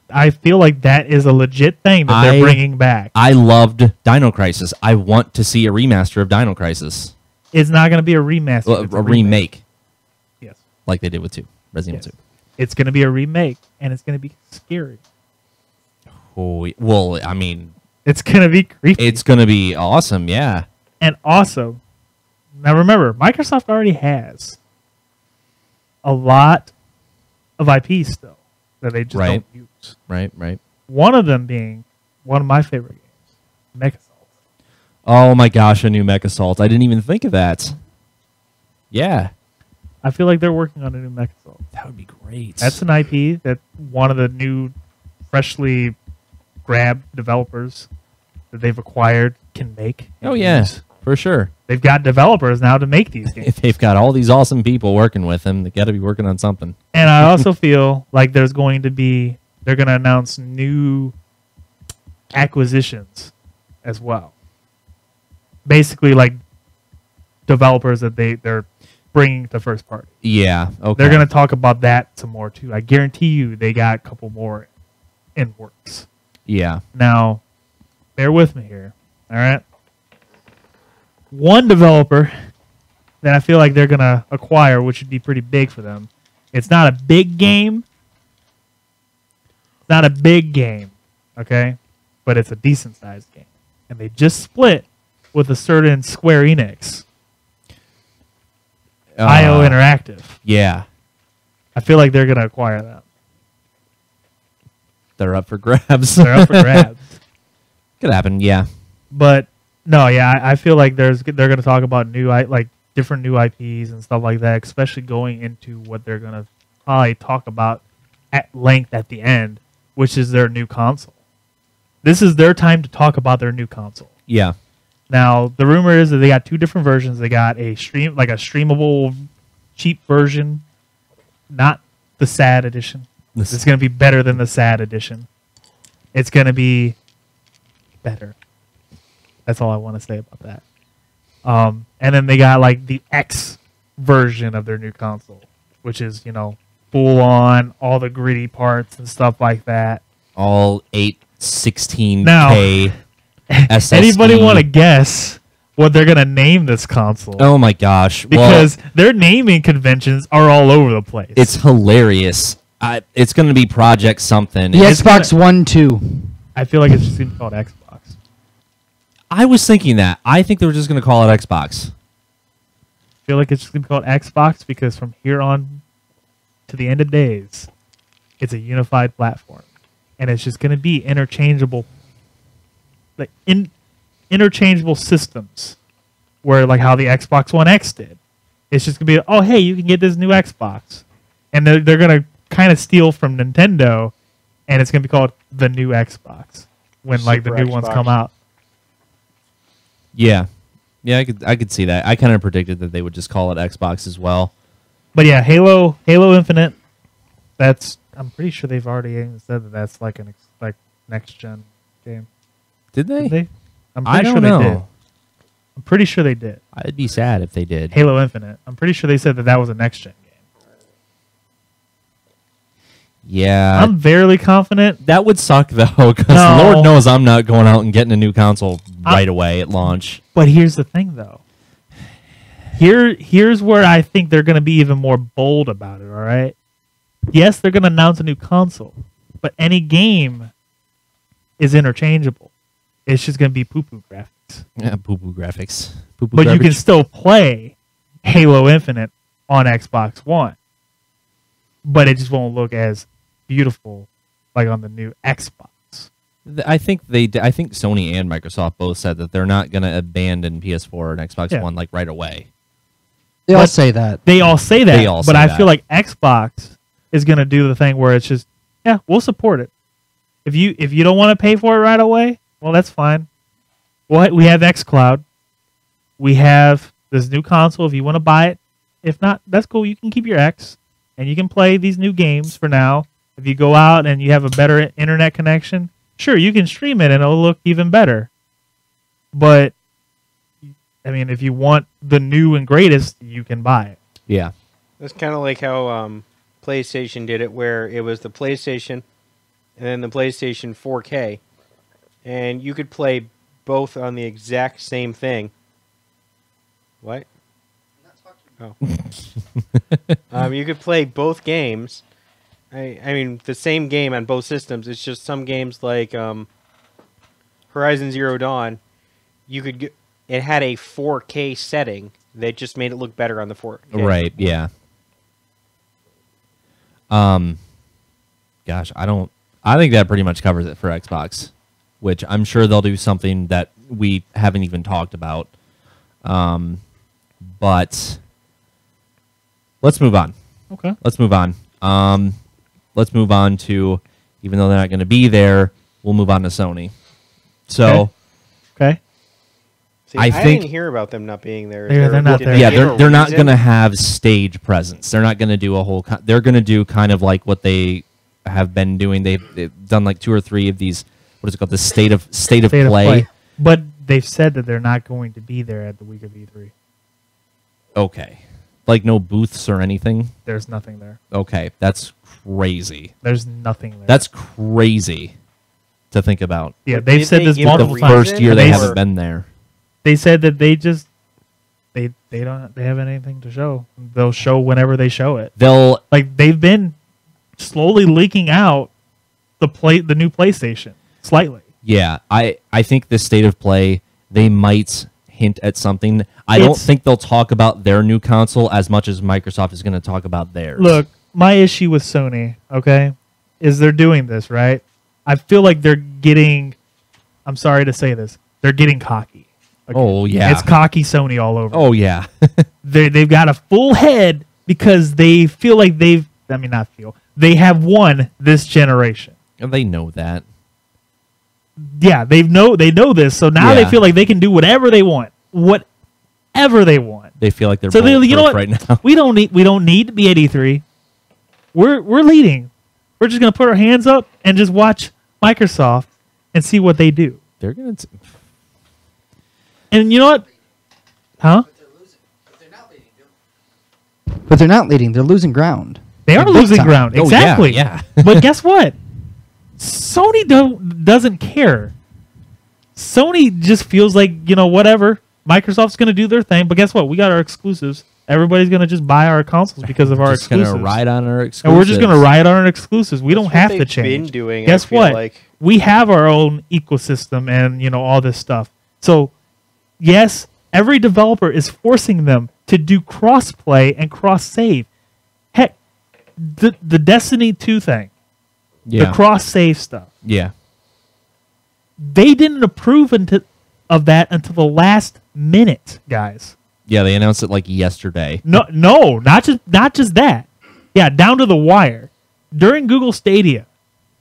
I feel like that is a legit thing that they're bringing back. I loved Dino Crisis. I want to see a remaster of Dino Crisis. It's not going to be a remaster. Well, it's a remake. Yes. Like they did with Resident Evil 2. It's going to be a remake, and it's going to be scary. Oh, well, I mean, it's going to be creepy. It's going to be awesome, yeah. And also, now remember, Microsoft already has a lot of IP still that they just don't use. Right. One of them being one of my favorite games, MechAssault. Oh my gosh, a new MechAssault. I didn't even think of that. Yeah. I feel like they're working on a new MechAssault. That would be great. That's an IP that one of the new, freshly grabbed developers that they've acquired can make. Oh, yes, for sure. They've got developers now to make these games. If they've got all these awesome people working with them, they got to be working on something. And I also feel like they're going to announce new acquisitions as well. Basically, like developers that they're bringing to first party. Yeah, okay. They're going to talk about that some more too. I guarantee you they got a couple more in works. Yeah. Now, bear with me here. All right. One developer that I feel like they're going to acquire, which would be pretty big for them. It's not a big game. It's not a big game, okay? But it's a decent-sized game. And they just split with a certain Square Enix. IO Interactive. Yeah. I feel like they're going to acquire them. They're up for grabs. They're up for grabs. Could happen, yeah. But no, yeah, I feel like they're going to talk about different new IPs and stuff like that, especially going into what they're going to probably talk about at length at the end, which is their new console. This is their time to talk about their new console. Yeah. Now, the rumor is that they got two different versions. They got a streamable cheap version, not the sad edition. This is going to be better than the sad edition. It's going to be better. That's all I want to say about that. And then they got like the X version of their new console, which is, full on, all the gritty parts and stuff like that. All 816K Now, SSD. Anybody want to guess what they're going to name this console? Oh my gosh. Because their naming conventions are all over the place. It's hilarious. It's going to be Project something. The Xbox One 2. I feel like it's just going to be called Xbox. I was thinking that. I think they were just going to call it Xbox. I feel like it's just going to be called Xbox because from here on to the end of days, it's a unified platform. And it's just going to be interchangeable, interchangeable systems, where like how the Xbox One X did. It's just going to be, oh, hey, you can get this new Xbox. And they're going to kind of steal from Nintendo, and it's going to be called the new Xbox when like the new ones come out. Yeah. Yeah, I could see that. I kind of predicted that they would just call it Xbox as well. But yeah, Halo Infinite, I'm pretty sure they've already said that that's like an next gen game. Did they? I'm I pretty don't sure know. they did. I'm pretty sure they did. I'd be sad if they did. Halo Infinite. I'm pretty sure they said that was a next gen game. Yeah. I'm fairly confident. That would suck though, because Lord knows I'm not going out and getting a new console right away at launch. But here's the thing though. Here's where I think they're going to be even more bold about it, all right? Yes, they're going to announce a new console, but any game is interchangeable. It's just going to be poo-poo graphics. Yeah, poo-poo graphics. Poo-poo But you garbage. can still play Halo Infinite on Xbox One. But it just won't look as beautiful like on the new Xbox. I think Sony and Microsoft both said that they're not going to abandon PS4 and Xbox One like right away. They all say that. They all say that. They all but say I that. feel like Xbox is going to do the thing where it's just, yeah, we'll support it. If you don't want to pay for it right away, well, that's fine. we have xCloud. We have this new console if you want to buy it. If not, that's cool. You can keep your X, and you can play these new games for now. If you go out and you have a better internet connection, sure, you can stream it, and it'll look even better. But, I mean, if you want the new and greatest, you can buy it. Yeah. That's kind of like how PlayStation did it, where it was the PlayStation and then the PlayStation 4K. And you could play both on the exact same thing. What? Oh. You could play both games. I mean, the same game on both systems. It's just some games like Horizon Zero Dawn, you could it had a 4K setting that just made it look better on the 4K. Right, yeah. Gosh, I think that pretty much covers it for Xbox, which I'm sure they'll do something that we haven't even talked about. But let's move on. Okay. Let's move on. Let's move on to, even though they're not going to be there, we'll move on to Sony. So, Okay. See, I I think- didn't hear about them not being there. They're not did there. they yeah, give a they're not reason? going to have stage presence. They're not going to do a whole. They're going to do kind of like what they have been doing. They've done like 2 or 3 of these. What is it called? The state of play. But they've said that they're not going to be there at the week of E3. Okay, like no booths or anything. There's nothing there. Okay, that's crazy. There's nothing there. That's crazy to think about. yeah. But They've did said they this give multiple The the times. first year they They- haven't been there. They said that they don't have anything to show. They'll show whenever they show it. They'll Like they've been slowly leaking out the new PlayStation slightly. Yeah, I think the state of play, they might hint at something. I don't It's- think they'll talk about their new console as much as Microsoft is going to talk about theirs. Look, my issue with Sony, okay, is they're doing this, right? I feel like they're getting, I'm sorry to say this, they're getting cocky. Okay? Oh, yeah. It's cocky Sony all over. Oh, yeah. They've got a full head because they feel like they have won this generation. They know that. Yeah, they know this, so now Yeah. they feel like they can do whatever they want. Whatever they want. They feel like they're So they, you know what? right now. We don't need to be at E3. We're leading. We're just gonna put our hands up and just watch Microsoft and see what they do. They're going to... And you know what? Huh? But they're losing. But they're not leading. But they're not leading. They're losing ground. They are Big losing time. ground. Oh, yeah, Exactly. yeah. But guess what? Sony doesn't care. Sony just feels like, whatever. Microsoft's going to do their thing, but guess what? We got our exclusives. Everybody's going to just buy our consoles because of our just going exclusives. to ride on our exclusives. And we're just going to ride on our exclusives. We don't what have to they've change. been doing, I Guess feel what? like. We have our own ecosystem and, all this stuff. So, yes, every developer is forcing them to do cross-play and cross-save. Heck, the Destiny 2 thing, Yeah. the cross-save stuff, Yeah. they didn't approve of that until the last minute, guys. Yeah, they announced it like yesterday. No, not just that. Yeah, down to the wire. During Google Stadia,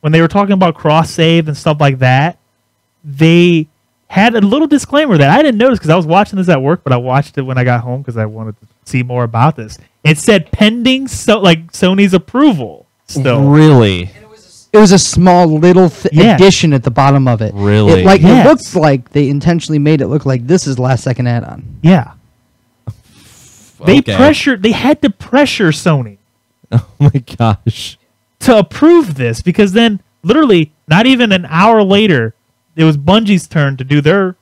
when they were talking about cross-save and stuff like that, they had a little disclaimer that I didn't notice because I was watching this at work, but I watched it when I got home because I wanted to see more about this. It said pending Sony's approval still. Really? And it was It was a small little Yeah. addition at the bottom of it. Really? It Yes. looks like they intentionally made it look like this is last second add-on. Yeah. They Okay. They had to pressure Sony Oh my gosh. to approve this because then literally not even an hour later, it was Bungie's turn to do their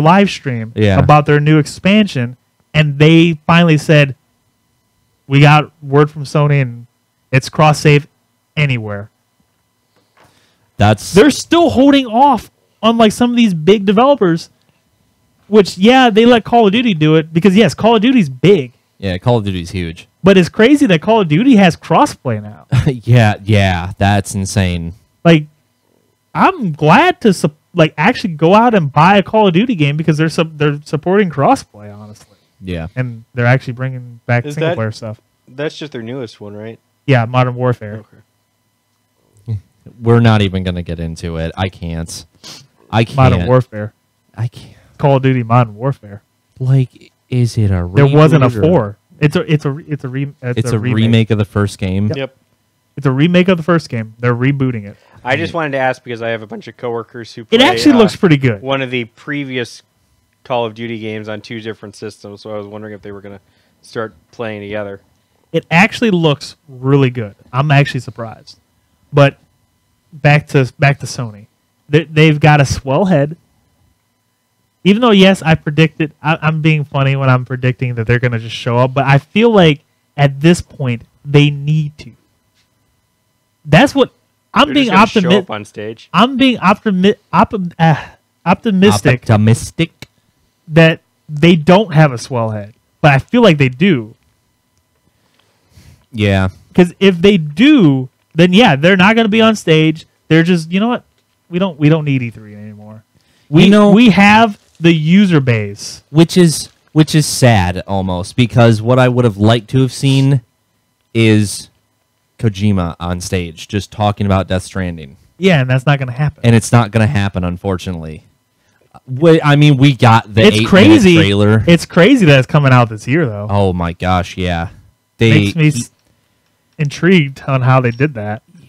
live stream Yeah. about their new expansion, and they finally said, "We got word from Sony, and it's cross save anywhere." That's They're still holding off on like some of these big developers, which they let Call of Duty do it because yes, Call of Duty's big, yeah, Call of Duty's huge. but it's crazy that Call of Duty has crossplay now. yeah, that's insane. Like, I'm glad to actually go out and buy a Call of Duty game because they're supporting crossplay, honestly, Yeah. and they're actually bringing back Is single that- player stuff. That's just their newest one, right? Yeah, Modern Warfare. Okay. We're not even going to get into it. I can't. Modern Warfare. I can't. Call of Duty Modern Warfare. Like, is it a? There wasn't a reboot or- 4. It's a remake of the first game. Yep. It's a remake of the first game. They're rebooting it. I just wanted to ask because I have a bunch of coworkers who play, It actually looks pretty good. one of the previous Call of Duty games on 2 different systems, so I was wondering if they were going to start playing together. It actually looks really good. I'm actually surprised. But back to Sony. They've got a swell head. Even though, yes, I predicted, I'm being funny when I'm predicting that they're going to just show up, but I feel like at this point they need to. That's what I'm They're being just gonna show optimistic. up on stage. I'm being optimistic Optimistic. that they don't have a swell head, but I feel like they do. Yeah. Because if they do, then yeah, they're not going to be on stage. They're just, you know what? We don't need E3 anymore. We have the user base. Which is sad almost, because what I would have liked to have seen is Kojima on stage just talking about Death Stranding. Yeah, and that's not going to happen. And it's not going to happen, unfortunately. We got the It's 8-minute crazy. trailer. It's crazy that it's coming out this year, though. Oh my gosh, yeah. Makes me intrigued on how they did that. Yeah.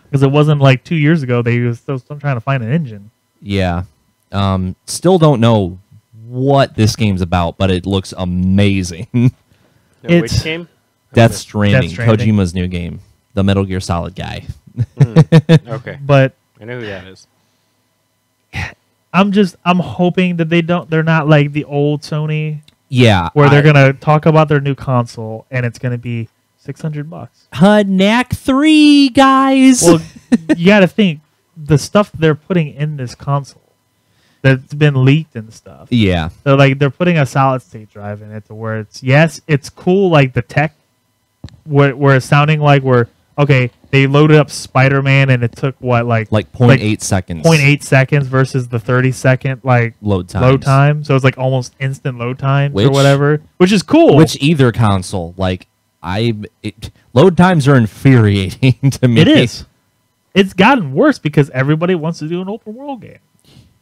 Because it wasn't like 2 years ago. They were still trying to find an engine. Yeah. Still don't know what this game's about, but it looks amazing. It's- Which game? Death Stranding, Stranding. Kojima's new game. The Metal Gear Solid guy. Okay. But I know who that is. I'm hoping that they're not like the old Sony Yeah. where they're going to talk about their new console and it's going to be $600. Knack 3, guys. Well, you got to think the stuff they're putting in this console that's been leaked and stuff. yeah. They're putting a solid state drive in it to where it's cool, like the tech where it's sounding like they loaded up Spider-Man and it took what like 0.8 seconds. 0.8 seconds versus the 30-second load time. So it's like almost instant load times or Which- whatever, which is cool. Which either console, load times are infuriating to me. it is. It's gotten worse because everybody wants to do an open world game.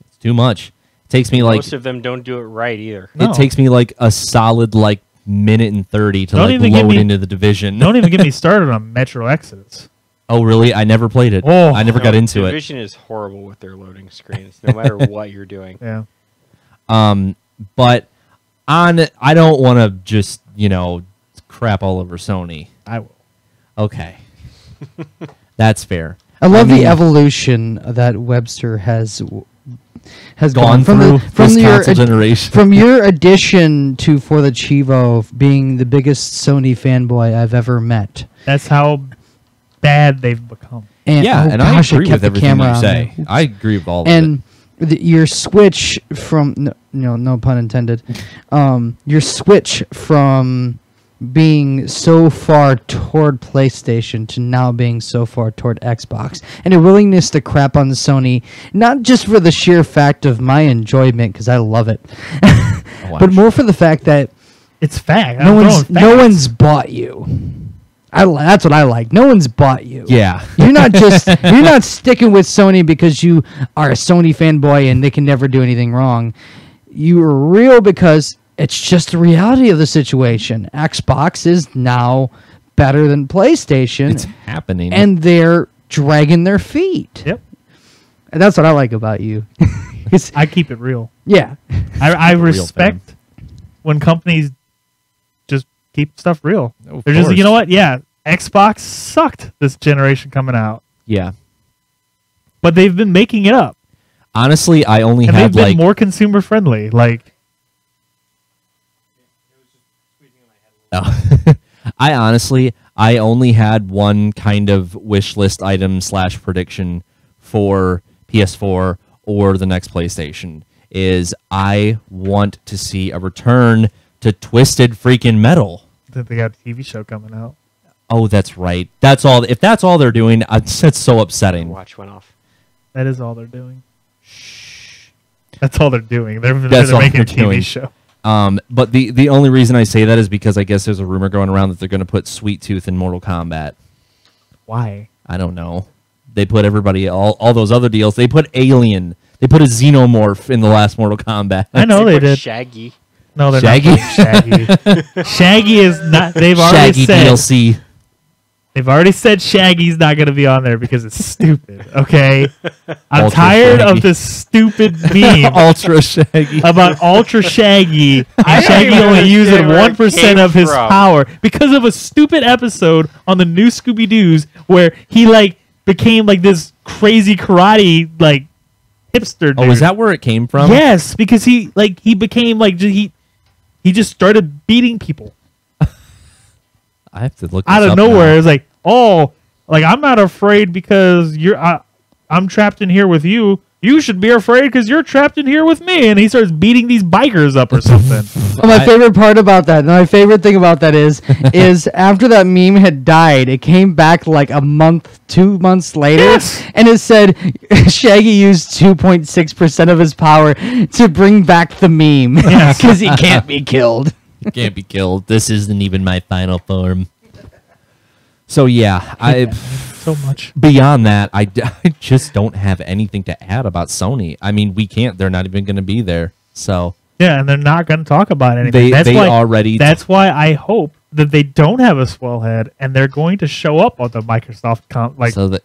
It's too much. It takes me Most of them don't do it right either. No. it takes me like a solid minute and 30 to Don't even give load me- into the Division. Don't even get me started on Metro Exodus. Oh, really? I never played it. Oh. I never got into it. Division is horrible with their loading screens, no matter what you're doing. Yeah. But I don't want to just, crap all over Sony. I will. Okay. That's fair. I love mean- the evolution that Webster has Gone from through this your console generation. from your addition to For the Chivo being the biggest Sony fanboy I've ever met. That's how bad they've become. And Yeah, oh and gosh, I agree kept with the everything camera you on say. there. I agree with all of And your switch from no pun intended. Your switch from being so far toward PlayStation to now being so far toward Xbox, and a willingness to crap on Sony, not just for the sheer fact of my enjoyment because I love it, but more for the fact that It's fact. no one's bought you. That's what I like. No one's bought you. Yeah. You're not sticking with Sony because you are a Sony fanboy and they can never do anything wrong. You are real because it's just the reality of the situation. Xbox is now better than PlayStation. It's happening. And they're dragging their feet. Yep. And that's what I like about you. I keep it real. Yeah. I real respect when companies just keep stuff real. Of They're just, course. you know what? Yeah, Xbox sucked this generation coming out, Yeah. but they've been making it up, Honestly, I only and they've had been more consumer friendly. I only had one kind of wish list item / prediction for PS4 or the next PlayStation is I want to see a return to Twisted freaking Metal. that they got a TV show coming out. Oh, that's right. That's all. If that's all they're doing, that's so upsetting. Watch went off. That is all they're doing. That's all they're doing. They're That's all making a they're TV doing. show. But the only reason I say that is because I guess there's a rumor going around that they're going to put Sweet Tooth in Mortal Kombat. Why? I don't know. They put everybody, all those other deals. They put Alien. They put a xenomorph in the last Mortal Kombat. I know they put did. Shaggy. No, they're Shaggy? not putting Shaggy. Shaggy is not. They've already Shaggy said. DLC. They've already said Shaggy's not going to be on there because it's stupid. Okay, I'm Ultra tired Shaggy. of this stupid meme Ultra Shaggy. about Ultra Shaggy. I And don't Shaggy even only using understand where it 1% came of his from. power because of a stupid episode on the new Scooby Doo's where he like became like this crazy karate like hipster dude. Oh, is that where it came from? Yes, because he became like he just started beating people I have to look out this of up nowhere. now. It's like, oh, like I'm not afraid because I'm trapped in here with you. You should be afraid because you're trapped in here with me. And he starts beating these bikers up or something. My favorite part about that, my favorite thing about that is after that meme had died, it came back like a month, 2 months later, Yes. and it said Shaggy used 2.6% of his power to bring back the meme Yes. because he can't be killed. Can't be killed. This isn't even my final form. So yeah, So much. beyond that, I just don't have anything to add about Sony. I mean, we can't. They're not even going to be there. So Yeah, and they're not going to talk about anything. They already- That's why I hope that they don't have a swell head and they're going to show up on the Microsoft so that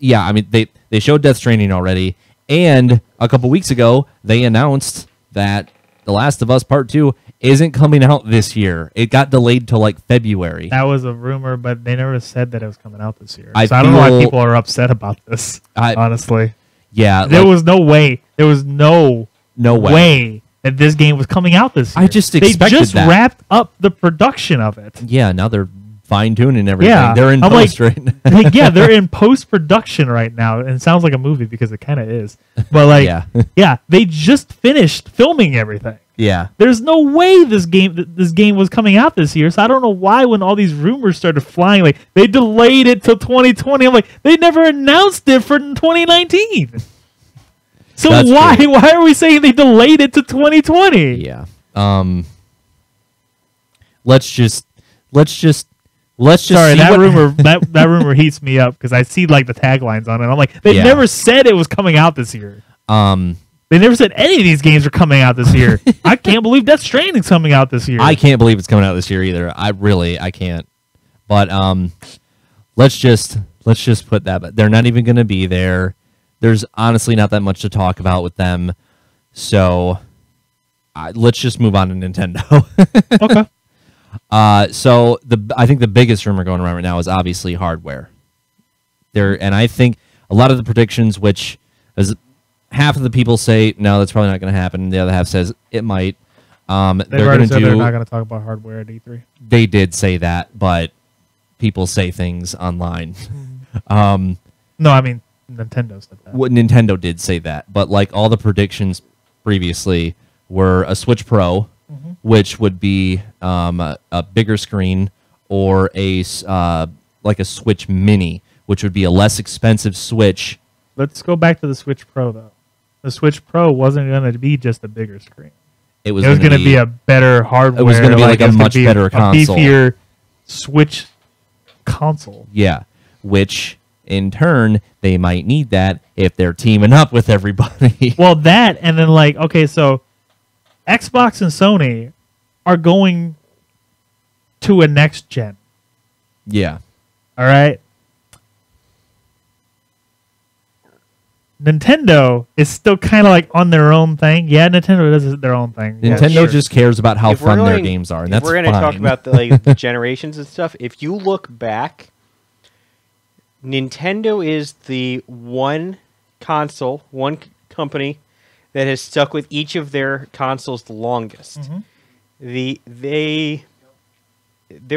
yeah, I mean they showed Death Stranding already, and a couple weeks ago they announced that The Last of Us Part 2 isn't coming out this year. It got delayed till like February. that was a rumor, but they never said that it was coming out this year. I So I don't know why feel- people are upset about this. Honestly, Yeah, there like, was no way. There was no way. that this game was coming out this year. I just they expected just that. wrapped up the production of it. Yeah, now they're fine tuning everything. Yeah, They're in I'm post like- right now. Like, yeah, they're in post production right now, and it sounds like a movie because it kind of is. But like, Yeah. yeah, they just finished filming everything. Yeah. There's no way this game was coming out this year. So I don't know why when all these rumors started flying, like they delayed it till 2020. I'm like, they never announced it for 2019. So That's why true. are we saying they delayed it to 2020? Yeah. Let's just Sorry, see that what- rumor that rumor heats me up because I see like the taglines on it. I'm like, they Yeah. never said it was coming out this year. They never said any of these games are coming out this year. I can't believe Death Stranding's coming out this year. I can't believe it's coming out this year either. I can't. But let's just put that. But they're not even going to be there. There's honestly not that much to talk about with them. So let's just move on to Nintendo. Okay. So I think the biggest rumor going around right now is obviously hardware. And I think a lot of the predictions, which is half of the people say no, that's probably not going to happen. The other half says it might. They've They're already going said to they're do. not going to talk about hardware at E3. They did say that, but people say things online. No, I mean Nintendo said that. What Nintendo did say that, but like all the predictions previously were a Switch Pro, which would be a bigger screen, or like a Switch Mini, which would be a less expensive Switch. Let's go back to the Switch Pro though. The Switch Pro wasn't going to be just a bigger screen. It was going to gonna be a better hardware. It was gonna be like a it's gonna much be better a console. beefier Switch console. Yeah, which in turn they might need that if they're teaming up with everybody. Well, that and then like okay, so Xbox and Sony are going to a next gen. Yeah. All right. Nintendo is still kind of like on their own thing. Yeah, Nintendo does their own thing. Yeah, Nintendo sure. just cares about how If we're fun their going- games are, and if that's we're fine. talk about the generations and stuff. If you look back, Nintendo is the one company that has stuck with each of their consoles the longest. There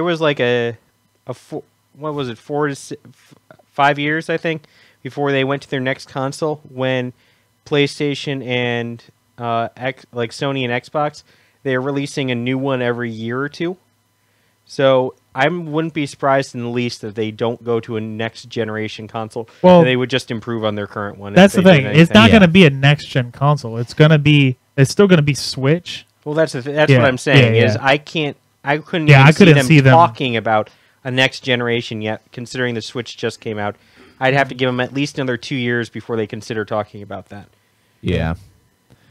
was like what was it, 5 years I think before they went to their next console, when PlayStation and like Sony and Xbox, they're releasing a new one every year or two. So I wouldn't be surprised in the least that they don't go to a next generation console. Well, they would just improve on their current one. if That's the they thing. did It's not anything. going to be a next gen console. It's still going to be Switch. Well, that's what Yeah, I'm saying. yeah, Is yeah. I couldn't Yeah, even I couldn't see them talking about a next generation yet, considering the Switch just came out. I'd have to give them at least another 2 years before they consider talking about that. Yeah.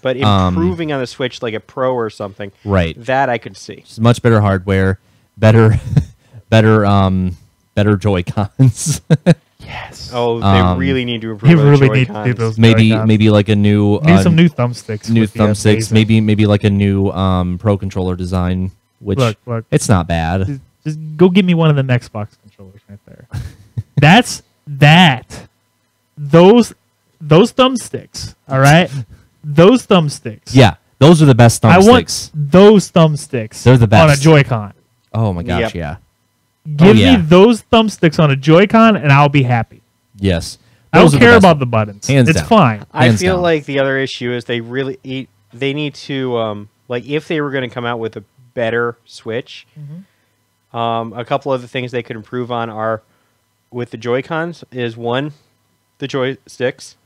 But improving on the Switch like a Pro or something, Right. that I could see. It's much better hardware, better Joy-Cons. Yes. Oh, they really need to improve They on the really need to do Joy-Cons. those. maybe Joy-Cons. maybe like a new Need some new thumbsticks. new would be thumbsticks, amazing. maybe like a new Pro controller design, which Look. it's not bad. Just go give me one of the Xbox controllers right there. That's that. Those thumbsticks. All right. Those thumbsticks. Yeah, those are the best I want thumbsticks. those thumbsticks. They're the on a best. Joy-Con. Oh my gosh, Yep. yeah. Give yeah. me those thumbsticks on a Joy-Con, and I'll be happy. Yes. I Those don't are the care best. about the buttons. Hands It's down. fine. I Hands feel down. like the other issue is they need to like if they were going to come out with a better Switch, a couple of the things they could improve on are with the Joy-Cons is one, the joysticks,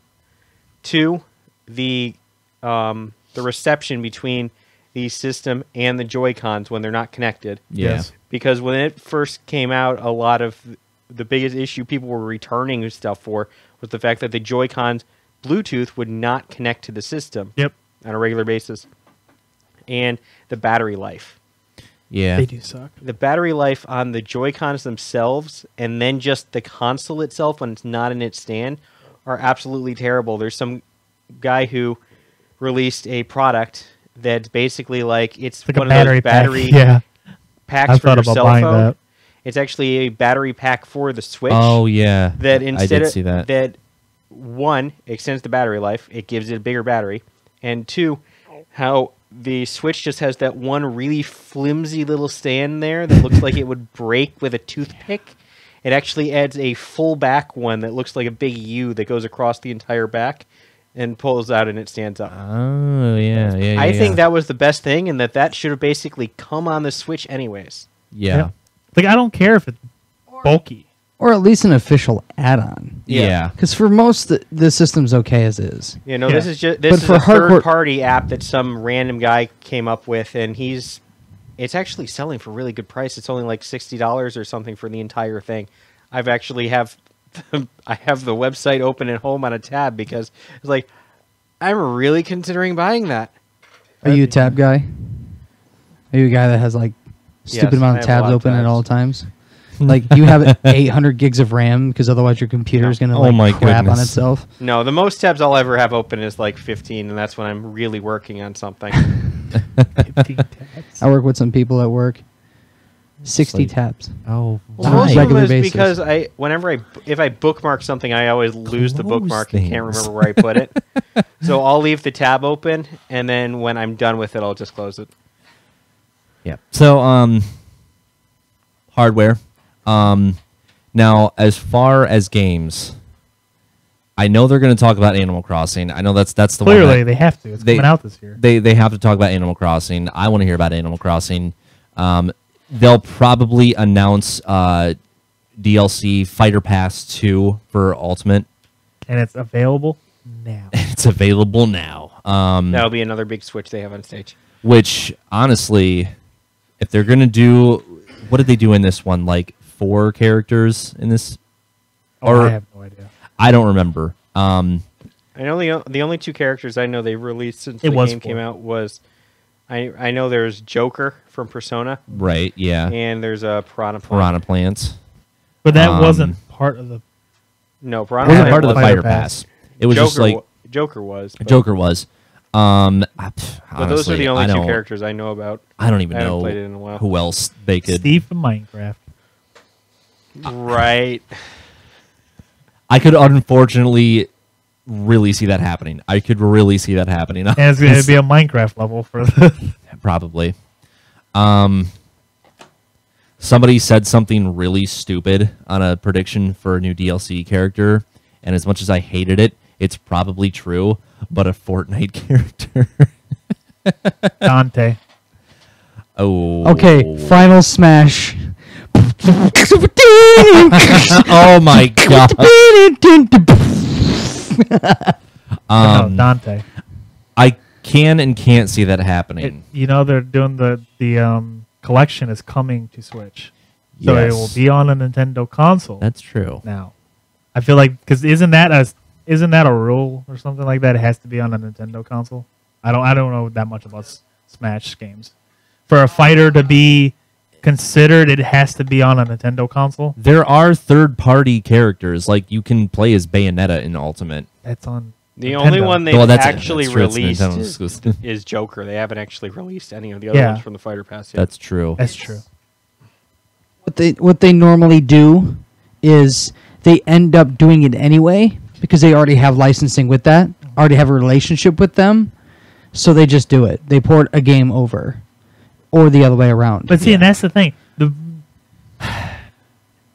two, the reception between the system and the Joy-Cons when they're not connected. Yeah. Yes. Because when it first came out, a lot of the biggest issue people were returning stuff for was the fact that the Joy-Cons Bluetooth would not connect to the system Yep. on a regular basis. And the battery life. Yeah. They do suck. The battery life on the Joy-Cons themselves and then just the console itself when it's not in its stand are absolutely terrible. There's some guy who released a product that's basically like it's Like one a of those battery pack. battery Yeah. packs I for thought your about cell buying phone. that. It's actually a battery pack for the Switch. Oh yeah. That I instead did of see that. that one extends the battery life, it gives it a bigger battery, and two, how the Switch just has that one really flimsy little stand there that looks like it would break with a toothpick. It actually adds a full back one that looks like a big U that goes across the entire back and pulls out and it stands up. Oh yeah. I think that was the best thing, and that should have basically come on the Switch anyways. Yeah. Yep. Like, I don't care if it's bulky. Or at least an official add-on. Yeah. Because for most, the system's okay as is. You know, Yeah. this is just But this is for a hardcore- third-party app that some random guy came up with, and it's actually selling for a really good price. It's only like $60 or something for the entire thing. I've actually I have the website open at home on a tab because it's like I'm really considering buying that. Are you a tab guy? Are you a guy that has like stupid Yes, amount I of have a tabs lot of open at tabs. all times? Like you have 800 gigs of RAM because otherwise your computer is gonna Oh like my crap on goodness. itself. No, the most tabs I'll ever have open is like 15, and that's when I'm really working on something. 15 tabs. I work with some people at work. 60 like- tabs. Oh. Well, On a most of regular them is basis. because if I bookmark something, I always lose the Close bookmark and can't things. remember where I put it. So I'll leave the tab open, and then when I'm done with it, I'll just close it. Yeah. So hardware. Now as far as games, I know they're going to talk about Animal Crossing. I know that's the one. Clearly, that- they have to. It's they- coming out this year. They have to talk about Animal Crossing. I want to hear about Animal Crossing. They'll probably announce DLC Fighter Pass 2 for Ultimate. And it's available now. It's available now. That'll be another big switch they have on stage. Which honestly, if they're gonna do, what did they do in this one? Like 4 characters in this? I have no idea. I don't remember. I know the only 2 characters I know they've released since It the was game 4. came out was I know there's Joker from Persona, Right? Yeah. and there's a Piranha Plant. Piranha Plants. But that Um, wasn't part of the. No, It Piranha wasn't Plant part of the Fighter Fighter Pass. Pass. It was just like Joker was. But, Joker was. but those are Honestly, the only I 2 don't- characters I know about. I don't even I haven't know played it in a while. who else they could. Steve from Minecraft. Right. I could unfortunately really see that happening. I could really see that happening. And it's going to be a Minecraft level for the. Probably. Somebody said something really stupid on a prediction for a new DLC character, and as much as I hated it, it's probably true, but a Fortnite character. Dante. Oh. Okay, final smash. Oh my god. No, Dante. I can and can't see that happening. You know, they're doing the collection is coming to Switch. So it will Yes. be on a Nintendo console That's true. now. I feel like, because isn't that isn't that a rule or something like that? It has to be on a Nintendo console. I don't know that much about Smash games. For a fighter to be considered, it has to be on a Nintendo console. There are third-party characters, like you can play as Bayonetta in Ultimate. That's on The Nintendo. only one they've actually that's true, it's released Nintendo exclusive. is Joker. They haven't actually released any of the other Yeah. ones from the Fighter Pass yet. That's true. That's true. What they normally do is they end up doing it anyway because they already have licensing with that, already have a relationship with them, so they just do it. They port a game over, or the other way around. But see, and that's the thing.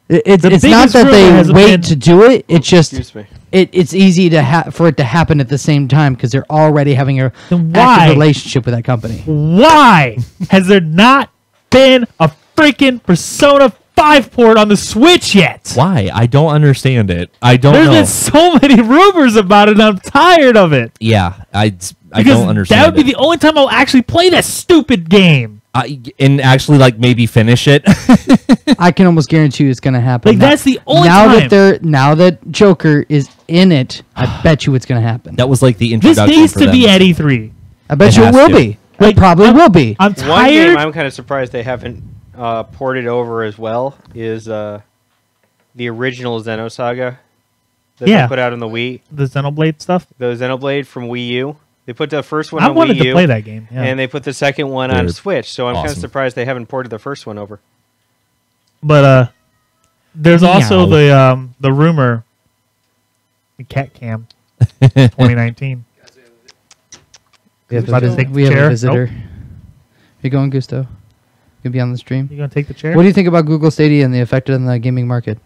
It's not biggest that rumor they has wait been- to do it. It's just Excuse me. it's easy to for it to happen at the same time because they're already having a Then why? active relationship with that company. Why has there not been a freaking Persona 5 port on the Switch yet? Why? I don't understand it. I don't There's know. been so many rumors about it, and I'm tired of it. Yeah, I Because don't understand that would be it. the only time I'll actually play that stupid game. And actually, like, maybe finish it. I can almost guarantee you it's going to happen. Like, that's the only now time. now that Joker is in it, I bet you it's going to happen. That was like the This introduction needs for to them. be at E3. I bet It you it has will to. be. Like, It probably will be. I'm One tired. game I'm kind of surprised they haven't ported over as well is the original Xenosaga that Yeah. they put out on the Wii. The Xenoblade stuff. The Xenoblade from Wii U. They put the first one I on wanted Wii U, to play that game. Yeah. and they put the second one on They're Switch. So I'm kind of awesome. surprised they haven't ported the first one over. But there's also Meow. the rumor, the Cat Cam 2019. We have, About to take the we have chair. a visitor. Nope. You going, Gusto? You be on the stream. You gonna take the chair? What do you think about Google Stadia and the effect on the gaming market?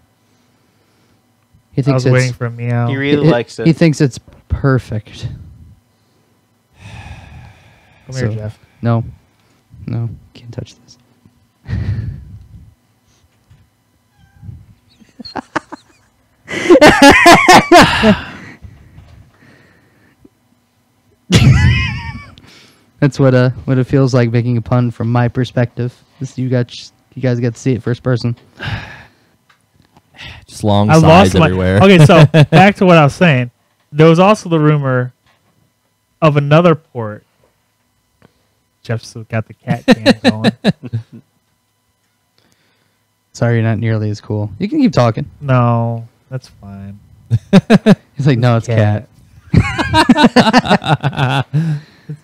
He I thinks was waiting it's for a meow. He really likes it. He thinks it's perfect. Come here, so- Jeff. No, can't touch this. That's what it feels like making a pun from my perspective. You guys get to see it first person. Just long I sides lost my. everywhere. Okay, so back to what I was saying. There was also the rumor of another port. Jeff's still got the cat cam going. Sorry, you're not nearly as cool. You can keep talking. No, that's fine. He's like, no, it's cat. It's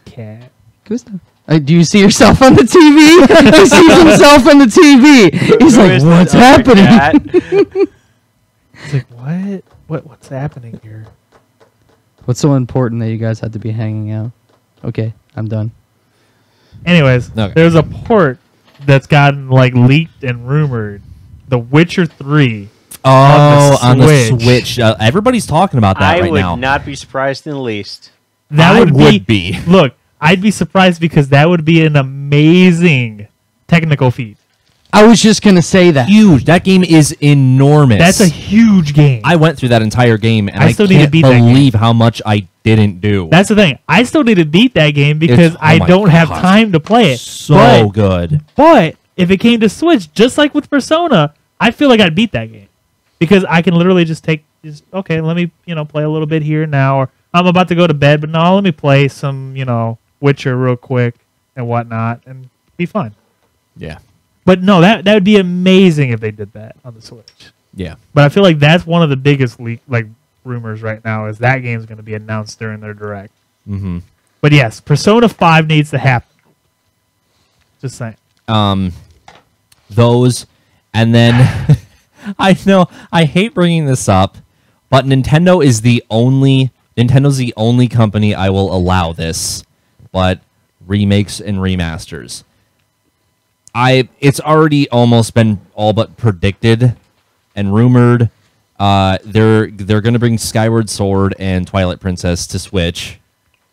cat. Gustav. Do you see yourself on the TV? He sees himself on the TV. He's Who like, is what's this other happening? cat? It's like what's happening here? What's so important that you guys had to be hanging out? Okay, I'm done. Anyways, Okay. there's a port that's gotten like leaked and rumored. The Witcher 3. Oh, on the Switch. Switch. Everybody's talking about that I right would now. not be surprised in the least. That I would would be. Look, I'd be surprised because that would be an amazing technical feat. I was just gonna say that. Huge. That game is enormous. That's a huge game. I went through that entire game, and I I still need to can't beat that game. believe how much I didn't do. That's the thing. I still need to beat that game because oh I my don't have gosh. time to play it. so good. But if it came to Switch, just like with Persona, I feel like I'd beat that game because I can literally just okay, let me play a little bit here now, or I'm about to go to bed, but no, let me play some Witcher real quick and whatnot, and be fine. Yeah. But no, that would be amazing if they did that on the Switch. Yeah. But I feel like that's one of the biggest rumors right now is that game's going to be announced during their direct. Mm-hmm. But yes, Persona 5 needs to happen. Just saying. Those, and then I know I hate bringing this up, but Nintendo's the only company I will allow this, but remakes and remasters. It's already almost been all but predicted and rumored. They're going to bring Skyward Sword and Twilight Princess to Switch.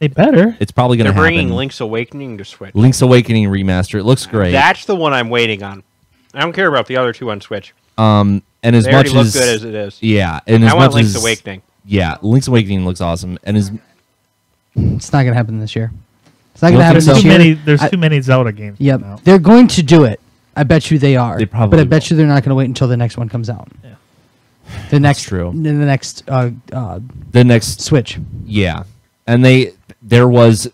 They better. It's probably going They're to happen. bringing Link's Awakening to Switch. Link's Awakening remaster. It looks great. That's the one I'm waiting on. I don't care about the other two on Switch. And as They much already look as good as it is. yeah, and as I want much Link's as Awakening. yeah, Link's Awakening looks awesome, and as It's not gonna happen this year. It's not You gonna don't happen think this so? year. There's too many Zelda games. Yep, coming out. they're going to do it. I bet you they are. They probably but I bet will. you they're not going to wait until the next one comes out. The next true. The next The next Switch. Yeah, and there was,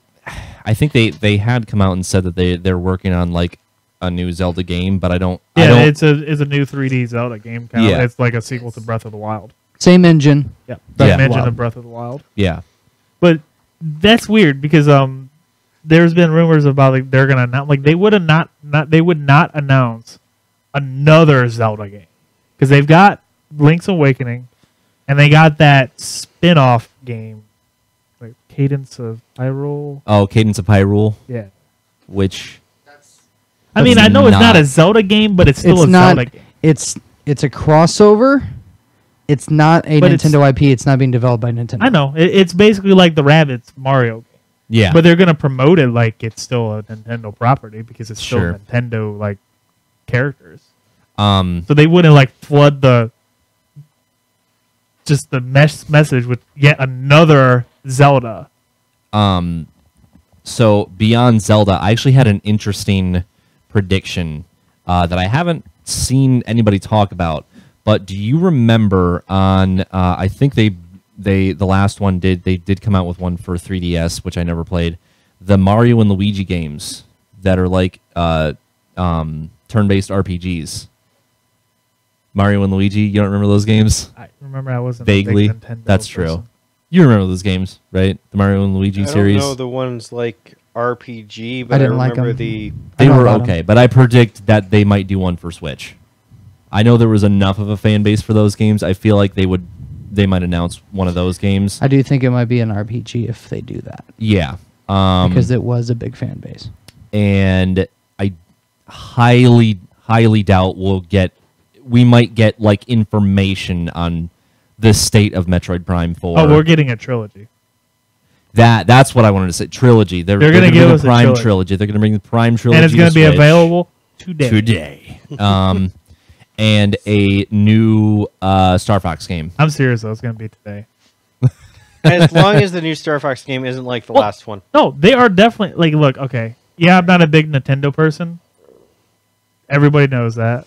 I think they had come out and said that they're working on like a new Zelda game, but I don't. It's a new 3D Zelda game. Yeah. It's like a sequel to Breath of the Wild. Same engine. Yeah, Yeah. same engine Wild. of Breath of the Wild. Yeah, But that's weird because there's been rumors about like they're gonna announce like they would not announce another Zelda game because they've got Link's Awakening and they got that spin-off game like Cadence of Hyrule. Oh, Cadence of Hyrule, Yeah, which I mean I know it's not not- a Zelda game, but it's still It's a not. Zelda game. It's a crossover. It's not a But it's- Nintendo IP. It's not being developed by Nintendo. I know it's basically like the Rabbids Mario game. yeah, But they're gonna promote it like it's still a Nintendo property because it's still Sure. Nintendo like characters. um, So they wouldn't like flood the message with yet another Zelda. so beyond Zelda, I actually had an interesting prediction that I haven't seen anybody talk about. But do you remember on? I think the last one they did come out with one for 3DS, which I never played. The Mario and Luigi games that are like turn-based RPGs. Mario and Luigi, you don't remember those games? I remember I wasn't Vaguely, a big Nintendo that's person. true. You remember those games, right? The Mario and Luigi I series. don't know the ones like RPG, I but I, didn't like remember 'em. the. I They know were about 'em. okay, but I predict that they might do one for Switch. I know there was enough of a fan base for those games. I feel like they might announce one of those games. I do think it might be an RPG if they do that Yeah. because it was a big fan base. And I highly doubt we might get like information on the state of Metroid Prime 4. Oh, we're getting a trilogy. That's what I wanted to say. Trilogy. They're gonna gonna give bring us the a Prime trilogy. trilogy. They're gonna bring the Prime trilogy. And it's going to be Switch available today. And a new Star Fox game. I'm serious though, it's going to be today. As long as the new Star Fox game isn't like the Well- last one. No, they are definitely like look, okay. Yeah, I'm not a big Nintendo person. Everybody knows that.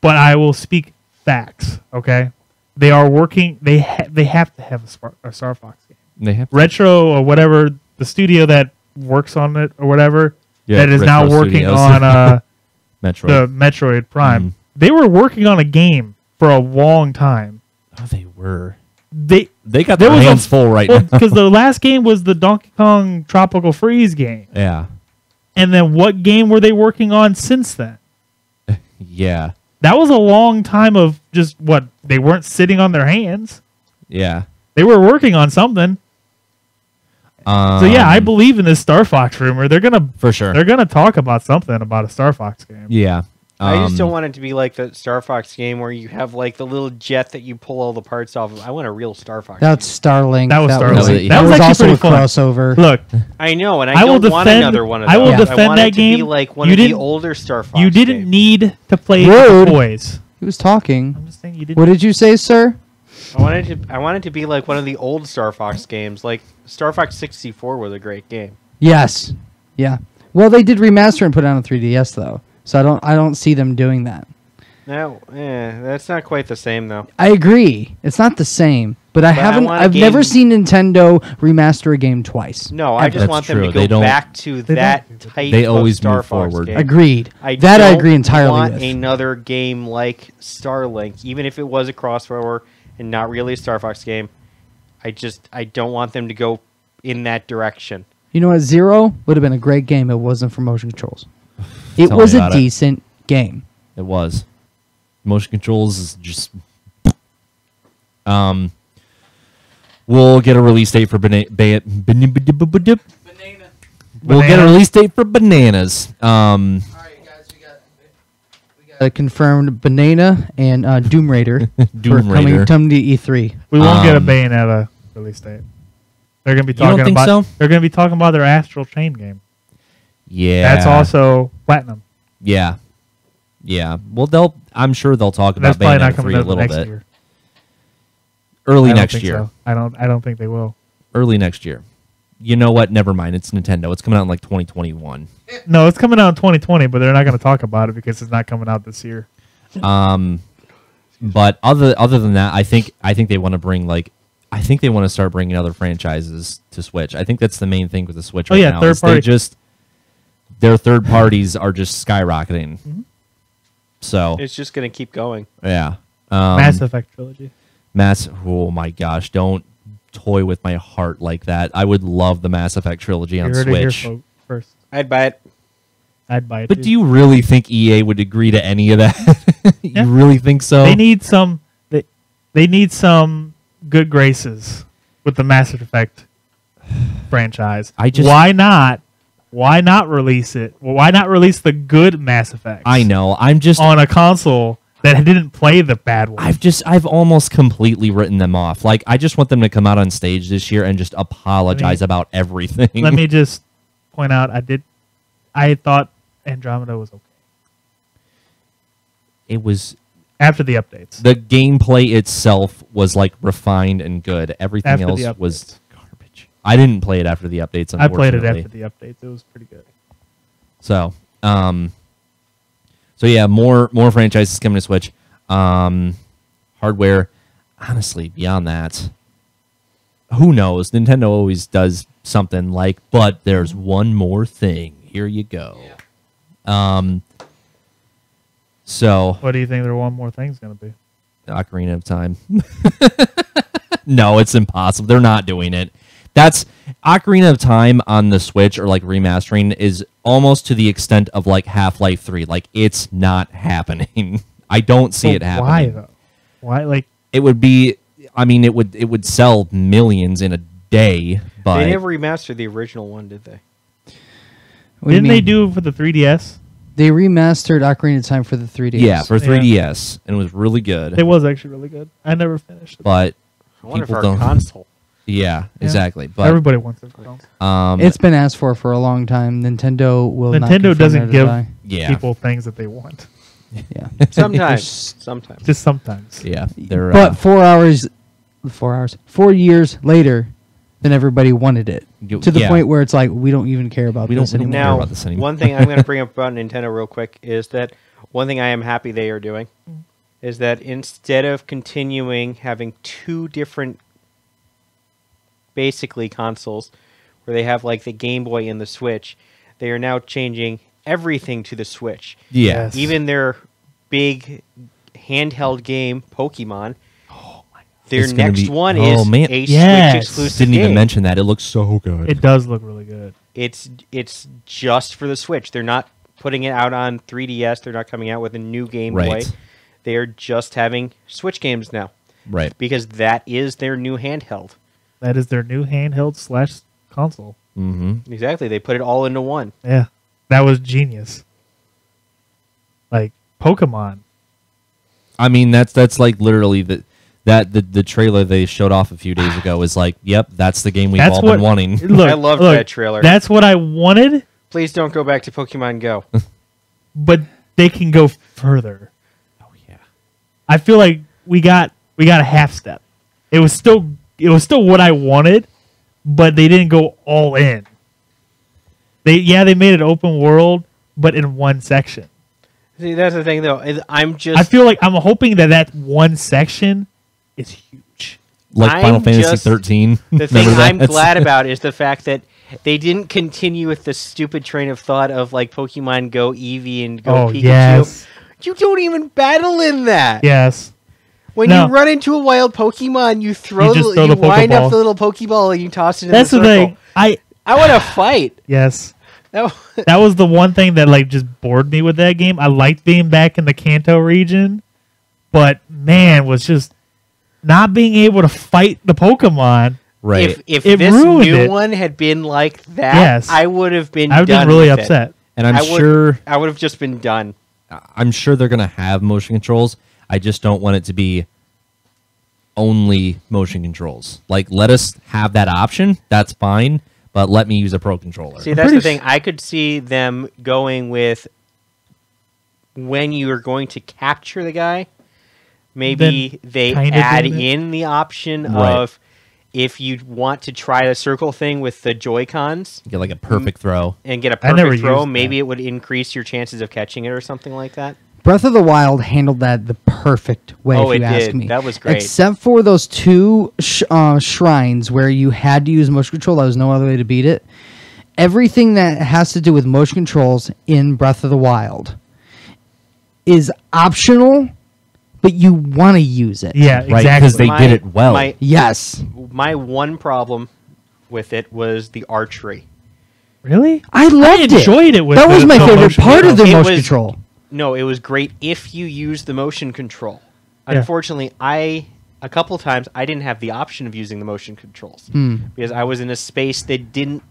But I will speak facts, okay? They are working they have to have a Star Fox game. They have Retro or whatever, the studio that works on it or whatever Yeah, that is now Retro working Studios. on Metroid. the Metroid Prime. Mhm. They were working on a game for a long time. Oh, they were. They got there their was a- hands full right well, now. because the last game was the Donkey Kong Tropical Freeze game. Yeah. And then what game were they working on since then? Yeah. That was a long time of just what they weren't sitting on their hands. Yeah. They were working on something. So yeah, I believe in this Star Fox rumor. They're for sure. gonna talk about something about a Star Fox game. Yeah. I just don't want it to be like the Star Fox game where you have like the little jet that you pull all the parts off of. I want a real Star Fox. That's Starlink. That was Starlink. That That was actually also pretty a fun. crossover. Look, game. I know, and I I will don't want defend- another one of those. I will Yeah. defend want that it to be game. like one You of the didn't- older Star Fox. you didn't games. need to play Rude. with toys. He was talking. I'm just saying you didn't. What did you say, sir? I want it to be like one of the old Star Fox games. Like Star Fox 64 was a great game. Yes. Yeah. Well, they did remaster and put it on a 3DS though, so I don't see them doing that. No, that's not quite the same though. I agree. It's not the same, but I haven't. want a I've never game- seen Nintendo remaster a game twice. No, I just That's want them true. to They go don't- back to They that don't. type They always of Star move Fox forward. game. Agreed. I That I don't agree entirely want with. another game like Starlink, even if it was a crossover and not really a Star Fox game. I don't want them to go in that direction. You know what? Zero would have been a great game if it wasn't for motion controls. It Tell was me a about it. decent game. It was. Motion controls is just. We'll get a release date for We'll get a release date for Bananas. Confirmed Banana and Doom Raider Doom for Raider. coming to E3. We won't get a Um, Bayonetta release date. They're gonna be You don't talking think about. so? They're gonna be talking about their Astral Chain game. Yeah. That's also platinum. Yeah. Yeah. Well, I'm sure they'll talk That's about probably not Bayonetta coming 3 a out little next bit. year. Early I don't next think year. so. I don't think they will. Early next year. You know what? Never mind. It's Nintendo. It's coming out in like 2021. No, it's coming out in 2020, but they're not going to talk about it because it's not coming out this year. It's But other than that, I think they want to bring I think they want to start bringing other franchises to Switch. I think that's the main thing with the Switch right now. Third party. Their third parties are just skyrocketing. Mm-hmm. So It's just going to keep going. yeah, Mass Effect trilogy. Oh my gosh! Don't toy with my heart like that. I would love the Mass Effect trilogy on You heard it here Switch. first. I'd buy it. I'd buy it. But too. do you really think EA would agree to any of that? Yeah. You really think so? They need some. They need some good graces with the Mass Effect franchise. Why not? Why not release it? Well, why not release the good Mass Effect? I know. I'm just on a console that didn't play the bad one. I've almost completely written them off. Like, I just want them to come out on stage this year and just apologize about everything. Let me just point out, I thought Andromeda was okay. It was after the updates. the gameplay itself was like refined and good. Everything After else the was garbage. I didn't play it after the updates. I played it Unfortunately. after the updates. It was pretty good. So, so yeah, more franchises coming to Switch. Hardware, honestly, beyond that, who knows? Nintendo always does something like, but there's one more thing. Here you go. So, What do you think their one more thing's going to be? Ocarina of Time. No, it's impossible. They're not doing it. That's Ocarina of Time on the Switch or like remastering is almost to the extent of like Half-Life 3. Like, it's not happening. I don't see it happening. Why though? Why like It would be, I mean, it would sell millions in a day, but They never remastered the original one, did they? What do you didn't they mean? do it for the 3DS? They remastered Ocarina of Time for the 3DS. yeah, for 3DS, and it was really good. It was actually really good. I never finished it. But I wonder people for don't. a console. Yeah, exactly. But Everybody wants it for console. It's been asked for a long time. Nintendo will not Nintendo confirm doesn't that give as I- yeah, people things that they want. Yeah. Sometimes. Sometimes. Just sometimes. yeah, they're But 4 years later, then everybody wanted it. To the yeah. point where it's like, we don't even care about We don't this care anymore. Now, about this anymore. one thing I'm going to bring up about Nintendo real quick is that one thing I am happy they are doing is that instead of continuing having two different basically consoles where they have like the Game Boy and the Switch, they are now changing everything to the Switch. yeah, Yes. Even their big handheld game, Pokemon, their It's gonna next be- one oh, is man. a Yes. Switch exclusive didn't game. even mention that. It looks so good. It does look really good. It's just for the Switch. They're not putting it out on 3DS. They're not coming out with a new Game Boy. Right. They are just having Switch games now Right. because that is their new handheld. That is their new handheld / console. Mm-hmm. Exactly. They put it all into one. Yeah. That was genius. Like Pokemon. I mean, that's like literally the trailer they showed off a few days ago is like, yep, that's the game we've all been wanting. Look, I loved look, that trailer. That's what I wanted, Please don't go back to Pokemon Go. but they can go further. Oh yeah. I feel like we got a half step. It was still what I wanted, but they didn't go all in. They made it open world, but in one section. See, that's the thing, though. Is I'm I feel like I'm hoping that one section is huge. Like I'm Final Fantasy just- 13. The thing Remember that? I'm glad about is the fact that they didn't continue with the stupid train of thought of like Pokemon Go Eevee and Go Oh Pikachu. yes, You don't even battle in that. yes. When No. you run into a wild Pokemon, you just throw the wind Pokeball. up the little Pokeball and you toss it in That's the the circle. thing. I want to fight. yes. That, That was the one thing that like just bored me with that game. I liked being back in the Kanto region, but man, was just not being able to fight the Pokemon. Right. if It this ruined new it. one had been like that, Yes. I would have been I would done been really with it. upset. And I'm I would- sure I would have just been done. they're gonna have motion controls. I just don't want it to be only motion controls. Like, let us have that option. That's fine, but let me use a pro controller. See, that's pretty the thing. I could see them going with when you are going to capture the guy, maybe they kinda add doing it. in the option Right. of if you want to try the circle thing with the Joy-Cons Get like a perfect throw. and get a I never perfect throw, used maybe that. it would increase your chances of catching it or something like that. Breath of the Wild handled that the perfect way, Oh, if you it ask did. me. That was great. Except for those two shrines where you had to use motion control. There was no other way to beat it. Everything that has to do with motion controls in Breath of the Wild is optional, but you want to use it. Yeah, Right, exactly. because they did it well. Yes. My one problem with it was the archery. Really? I loved it. enjoyed it with that was the- my the favorite motion part of the control. motion control. No, it was great if you used the motion control. Yeah. Unfortunately, a couple times I didn't have the option of using the motion controls because I was in a space that didn't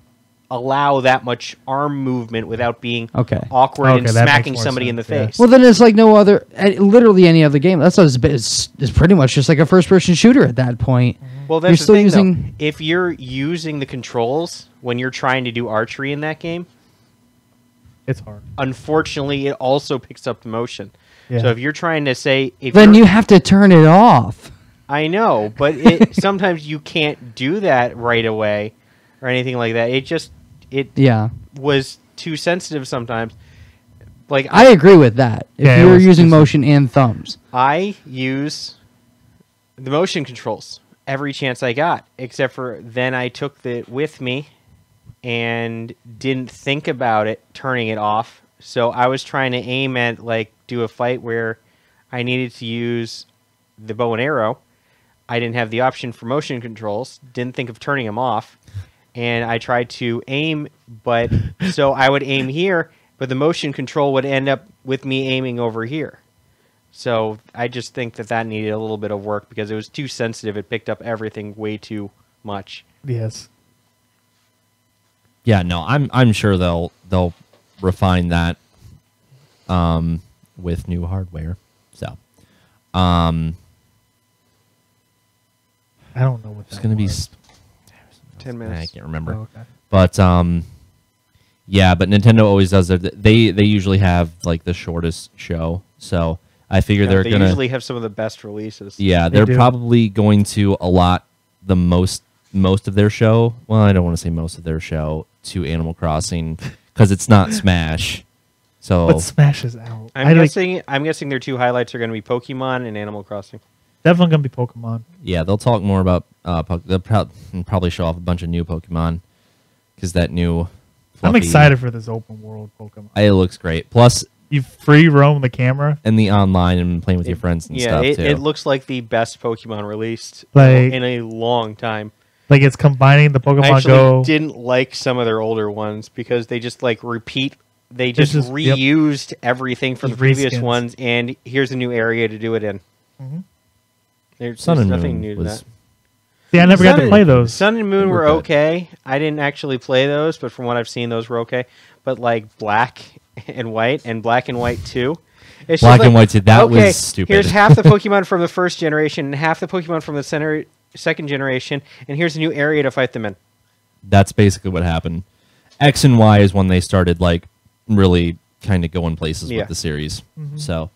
allow that much arm movement without being Okay. awkward Okay, and that makes smacking more somebody in the sense, yeah. face. Well, then it's like no other, literally any other game. That's what it's pretty much just like a first-person shooter at that point. Well, You're that's still the thing, using- though. If you're using the controls when you're trying to do archery in that game, It's hard. unfortunately, it also picks up the motion. Yeah. So if you're trying to say, if Then you're- you have to turn it off. I know, but sometimes you can't do that right away or anything like that. It Yeah, was too sensitive sometimes. Like I agree with that. If Yeah, it you're was using just- motion and thumbs. I use the motion controls every chance I got, except for then I took it with me and didn't think about it turning it off. So I was trying to aim at do a fight where I needed to use the bow and arrow. I didn't have the option for motion controls, didn't think of turning them off, and I tried to aim, but so I would aim here, but the motion control would end up with me aiming over here. So I just think that needed a little bit of work because it was too sensitive. It picked up everything way too much. Yes. Yeah, no, I'm sure they'll refine that with new hardware. So, I don't know what it's that going to be was. 10 minutes. I can't remember. Oh, okay. But yeah, but Nintendo always does it. They usually have like the shortest show, so I figure Yeah, they're they gonna. usually have some of the best releases. Yeah, They they're do. probably going to allot the most of their show. Well, I don't want to say most of their show to Animal Crossing because it's not Smash. So But Smash is out. I'm guessing their two highlights are going to be Pokemon and Animal Crossing. Definitely gonna be Pokemon. yeah, they'll talk more about. They'll probably show off a bunch of new Pokemon because that new. I'm fluffy- excited for this open world Pokemon. It looks great. Plus, You free roam the camera. and the online and playing with your friends and Yeah, stuff too. it looks like the best Pokemon released Like- in a long time. Like it's combining the I Pokemon actually Go. didn't like some of their older ones because they just repeat. They It's just just- yep. reused everything from the Just previous reskins. ones, and here's a new area to do it in. Mhm. There's Sun and nothing Moon new to was that. See, I never got Sun to and- play those. Sun and Moon They were were good. okay. I didn't actually play those, but from what I've seen, those were okay. But Black and White and Black and White 2. It's Black just and White 2, that okay, was stupid. Here's half the Pokemon from the first generation and half the Pokemon from the second generation, and here's a new area to fight them in. That's basically what happened. X and Y is when they started really kind of going places Yeah. with the series. So,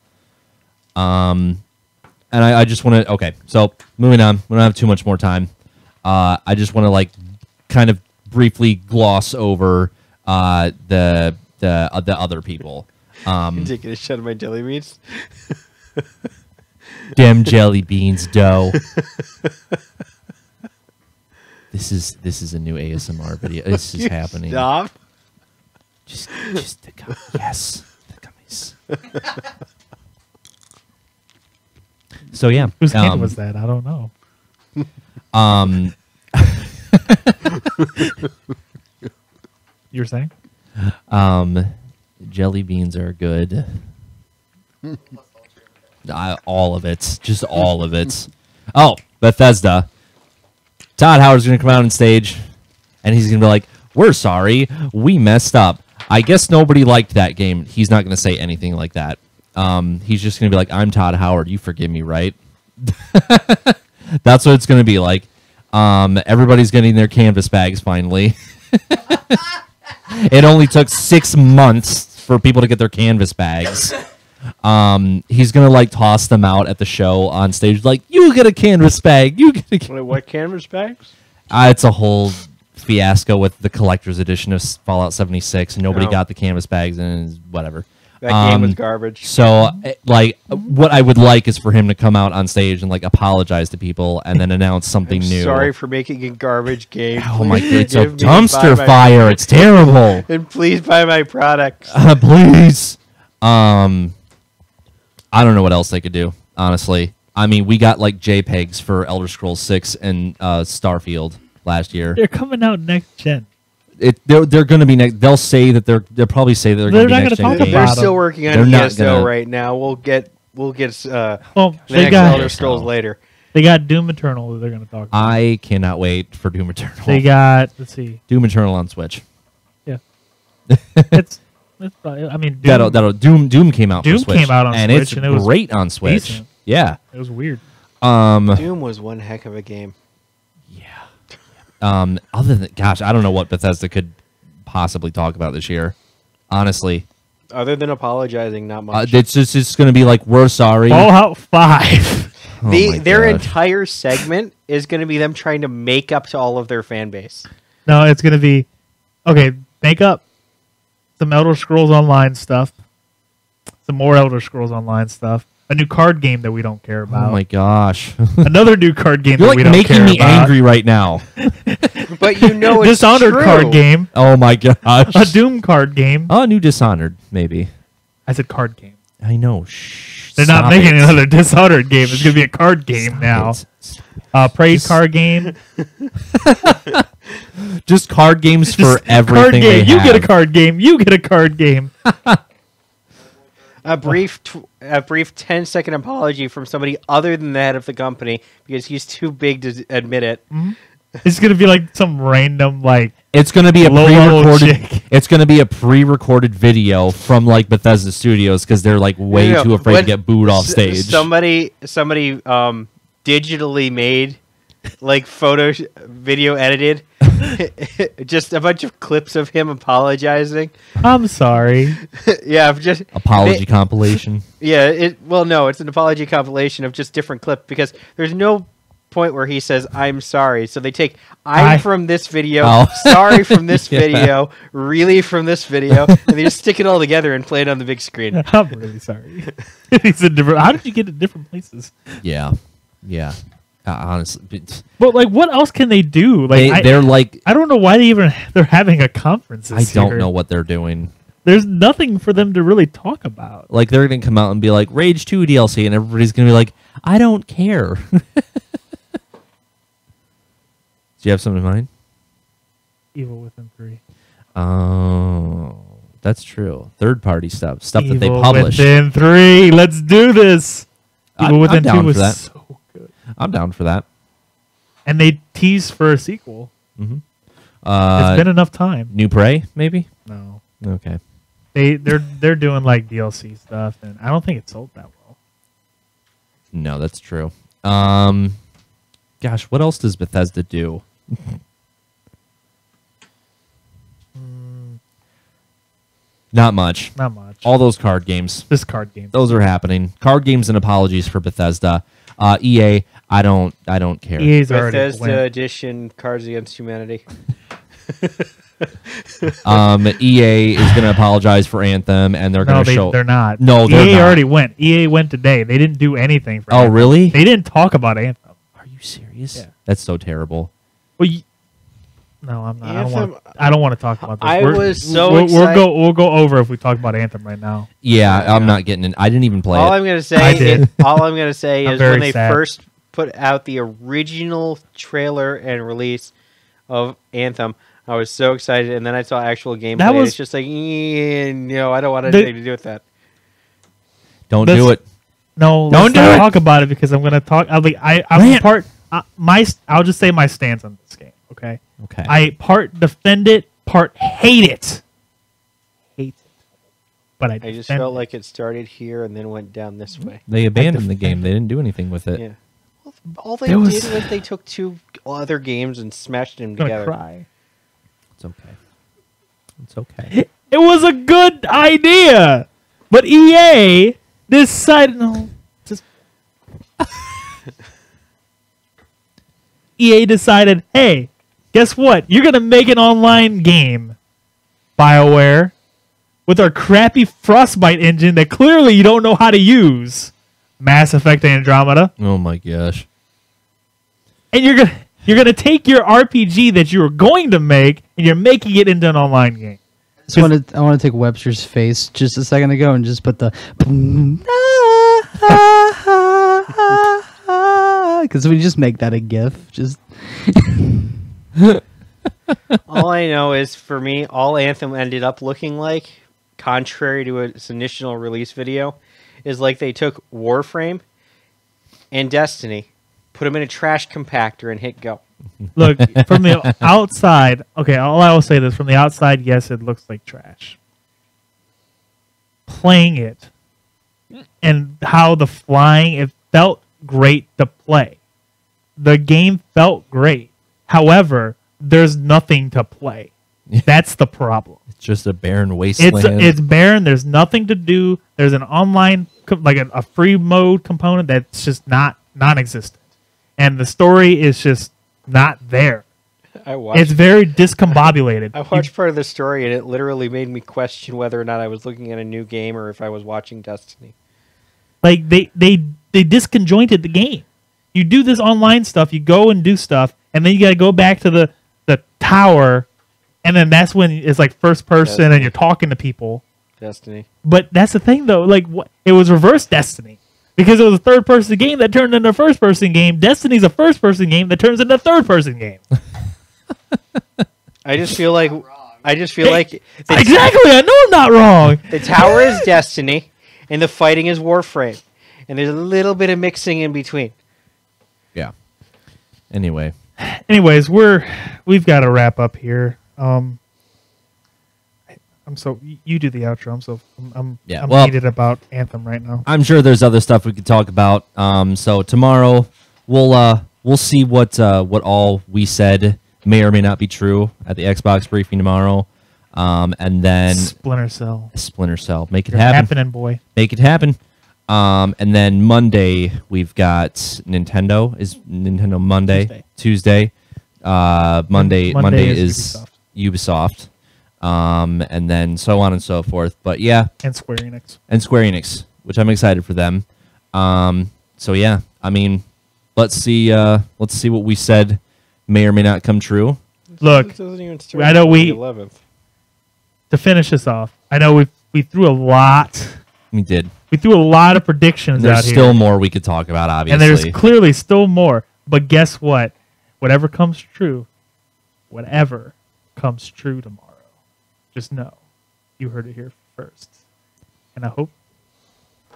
and I just want to. Okay, so moving on. We don't have too much more time. I just want to kind of briefly gloss over the other people. Taking a shot of my jelly beans. Dem jelly beans dough. This is a new ASMR video. This is happening. Stop. Just the yes, the gummies. So yeah, Whose hand was that? I don't know. You were saying? Jelly beans are good. All of it, just all of it. Oh, Bethesda. Todd Howard's gonna come out on stage, and he's gonna be like, "We're sorry, we messed up. I guess nobody liked that game." He's not gonna say anything like that. He's just gonna be like, "I'm Todd Howard. You forgive me, right?" That's what it's gonna be like. Everybody's getting their canvas bags finally. It only took 6 months for people to get their canvas bags. He's gonna toss them out at the show on stage, you get a canvas bag. You get a What canvas bags? It's a whole fiasco with the collector's edition of Fallout 76, and nobody Oh. got the canvas bags, and whatever. That game was garbage. So, like, what I would like is for him to come out on stage and like apologize to people, and then announce something new. Sorry for making a garbage game. Oh my god, it's a Forgive me, dumpster buy my- fire. It's terrible. And please buy my products. Please. I don't know what else they could do, honestly. I mean, we got like JPEGs for Elder Scrolls 6 and Starfield last year. They're coming out next gen. They're going to be next. They'll say that they'll probably say that they're going to be They're not next gonna gen talk games. They're about still them. working on They're not ESO gonna- right now. We'll get Well, the they next got Elder Scrolls later. they got Doom Eternal that they're going to talk about. I cannot wait for Doom Eternal. They got, let's see, Doom Eternal on Switch. it's probably, I mean, Doom, Doom came out Doom for Switch. came out on and Switch, it's and it was great on Switch. decent. Yeah. it was weird. Doom was one heck of a game. Other than, gosh, I don't know what Bethesda could possibly talk about this year. Honestly, Other than apologizing, not much. it's going to be like, we're sorry. Fallout 5. Oh my Their gosh. entire segment is going to be them trying to make up to all of their fan base. No, it's going to be, okay, make up some Elder Scrolls Online stuff, some more Elder Scrolls Online stuff, a new card game that we don't care Oh about, my gosh. another new card game You're that we like don't making care me about, angry right now. But you know it's Dishonored true. card game, Oh my gosh. a Doom card game. Oh, new Dishonored, maybe. I said card game. I know. Shh. They're not Stop making it. another Dishonored game. It's going to be a card game Stop now. it. Praise card game. Just card games for Just everything card they game. You get a have. card game. You get a card game. A brief 10-second apology from somebody other than the head of the company because he's too big to admit it. It's going to be like some random, like, It's going to be a Low-level pre-recorded. chick. It's going to be a pre-recorded video from like Bethesda Studios because they're like way No, too afraid to when get booed off stage. Somebody digitally made like video edited just a bunch of clips of him apologizing. I'm sorry. Yeah, I've just Apology compilation. Yeah, no, it's an apology compilation of just different clips because there's no point where he says I'm sorry. So they take I'm from this video, Oh. sorry from this Yeah. video, really from this video, and they just stick it all together and play it on the big screen. I'm really sorry. He's in different. How did you get to different places? Yeah, yeah. Honestly, But like, what else can they do? Like, they're like. I don't know why they're having a conference. I This don't year. know what they're doing. There's nothing for them to really talk about. Like they're gonna come out and be like Rage 2 DLC, and everybody's gonna be like, I don't care. Do you have something in mind? Evil Within 3. Oh, that's true. Third-party stuff that they Evil publish. Within 3. Let's do this. Evil I'm Within down 2 was for that. so good. I'm down for that. And they tease for a sequel. Mm-hmm. It's been enough time. New Prey, maybe. No. Okay. They're doing like DLC stuff, and I don't think it sold that well. No, that's true. Gosh, what else does Bethesda do? Not much. Not much. All those card games. This card game. Those are happening. Card games and apologies for Bethesda. EA, I don't care. EA's already Bethesda went. edition Cards Against Humanity. EA is going to apologize for Anthem, and they're No, going to show. they're not. No, they're EA not. already went. EA went today. They didn't do anything for Oh, Anthem. really? They didn't talk about Anthem. Are you serious? Yeah. That's so terrible. Well, no, I'm not. Anthem- I don't want to talk about this. I was so we'll excited. We'll go over if we talk about Anthem right now. Yeah, I'm not getting it. I didn't even play All it. I'm gonna I did. say, all I'm gonna say I'm is very when they sad. first put out the original trailer and release of Anthem, I was so excited, and then I saw actual gameplay. That and was- it's just like, no, I don't want anything to do with that. Don't This- do it. No, Don't let's do not it. talk about it because I'm going to talk. I'm Rant. part. I'll just say my stance on this game. Okay. Okay. I part defend it, part hate it. Hate it. But I I just defend felt it. like it started here and then went down this way. They abandoned the game. They didn't do anything with it. Yeah. Well, all they There was- did was they took two other games and smashed them I'm gonna together. cry. It's okay. It's okay. It was a good idea, but EA decided no. Just EA decided, hey, guess what? You're gonna make an online game, BioWare. with our crappy Frostbite engine that clearly you don't know how to use. Mass Effect Andromeda. Oh my gosh. And you're gonna take your RPG that you were going to make and you're making it into an online game. I want to take Webster's face just a second ago and just put the because we just make that a GIF. Just All I know is, for me, all Anthem ended up looking like, contrary to its initial release video, is like they took Warframe and Destiny, put them in a trash compactor, and hit go. Look, from the outside, okay, all I will say this, from the outside, yes, it looks like trash. Playing it and how the flying, it felt great to play. The game felt great. However, there's nothing to play. That's the problem. It's just a barren wasteland. It's barren. There's nothing to do. There's an online, like a free mode component that's just non-existent. And the story is just not there. It's very discombobulated. I watched part of the story, and it literally made me question whether or not I was looking at a new game or if I was watching Destiny. Like they disconjointed the game. You do this online stuff, you go and do stuff, and then you got to go back to the tower, and then that's when it's like first person Destiny. and you're talking to people. Destiny. But that's the thing, though. Like it was reverse Destiny. Because it was a third-person game that turned into a first-person game. Destiny's a first-person game that turns into a third-person game. I just feel like Exactly. I know I'm not wrong. the tower is Destiny, and the fighting is Warframe, and there's a little bit of mixing in between. Yeah. Anyway. Anyways, we've got to wrap up here. You do the outro. I'm heated about Anthem right now. I'm sure there's other stuff we could talk about. So tomorrow we'll see what all we said may or may not be true at the Xbox briefing tomorrow. And then Splinter Cell. Make it You're happen. happening, boy. Make it happen. And then Monday we've got Nintendo. Is Nintendo Monday? Tuesday. Monday is Ubisoft. And then so on and so forth. But yeah. And Square Enix. Which I'm excited for them. So yeah, I mean, let's see what we said may or may not come true. Look, I know to finish this off, I know we threw a lot. We did. We threw a lot of predictions out There's here. still more we could talk about, obviously. And there's clearly still more. But guess what? Whatever comes true tomorrow, just know you heard it here first. And I hope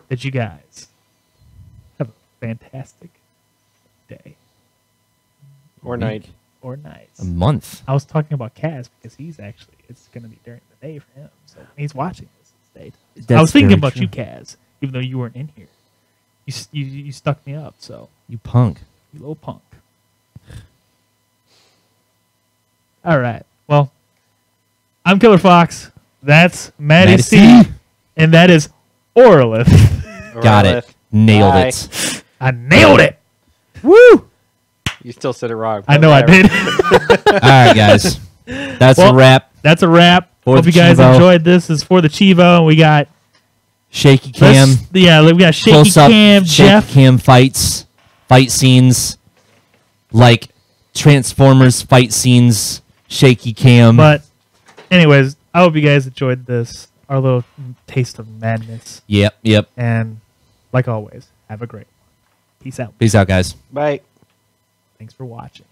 that you guys have a fantastic day. Or night. Or night. A month. I was talking about Kaz because it's going to be during the day for him. So he's watching this daytime. I was thinking about you, Kaz, even though you weren't in here. You stuck me up, so. You punk. You little punk. All right. Well, I'm Killer Fox. That's MattyC. And that is Orailith. Got it. Nailed it. I nailed it. Woo! You still said it wrong. I know I did. All right, guys. That's a wrap. That's a wrap. For Hope the you guys Chivo. enjoyed this. This is for the Chivo, and we got Shaky cam. we got shaky Close up. cam, Jeff. Shaky cam fight scenes, like Transformers fight scenes. Shaky cam. But, anyways, I hope you guys enjoyed this. Our little taste of madness. Yep. And, like always, have a great one. Peace out. Peace out, guys. Bye. Thanks for watching.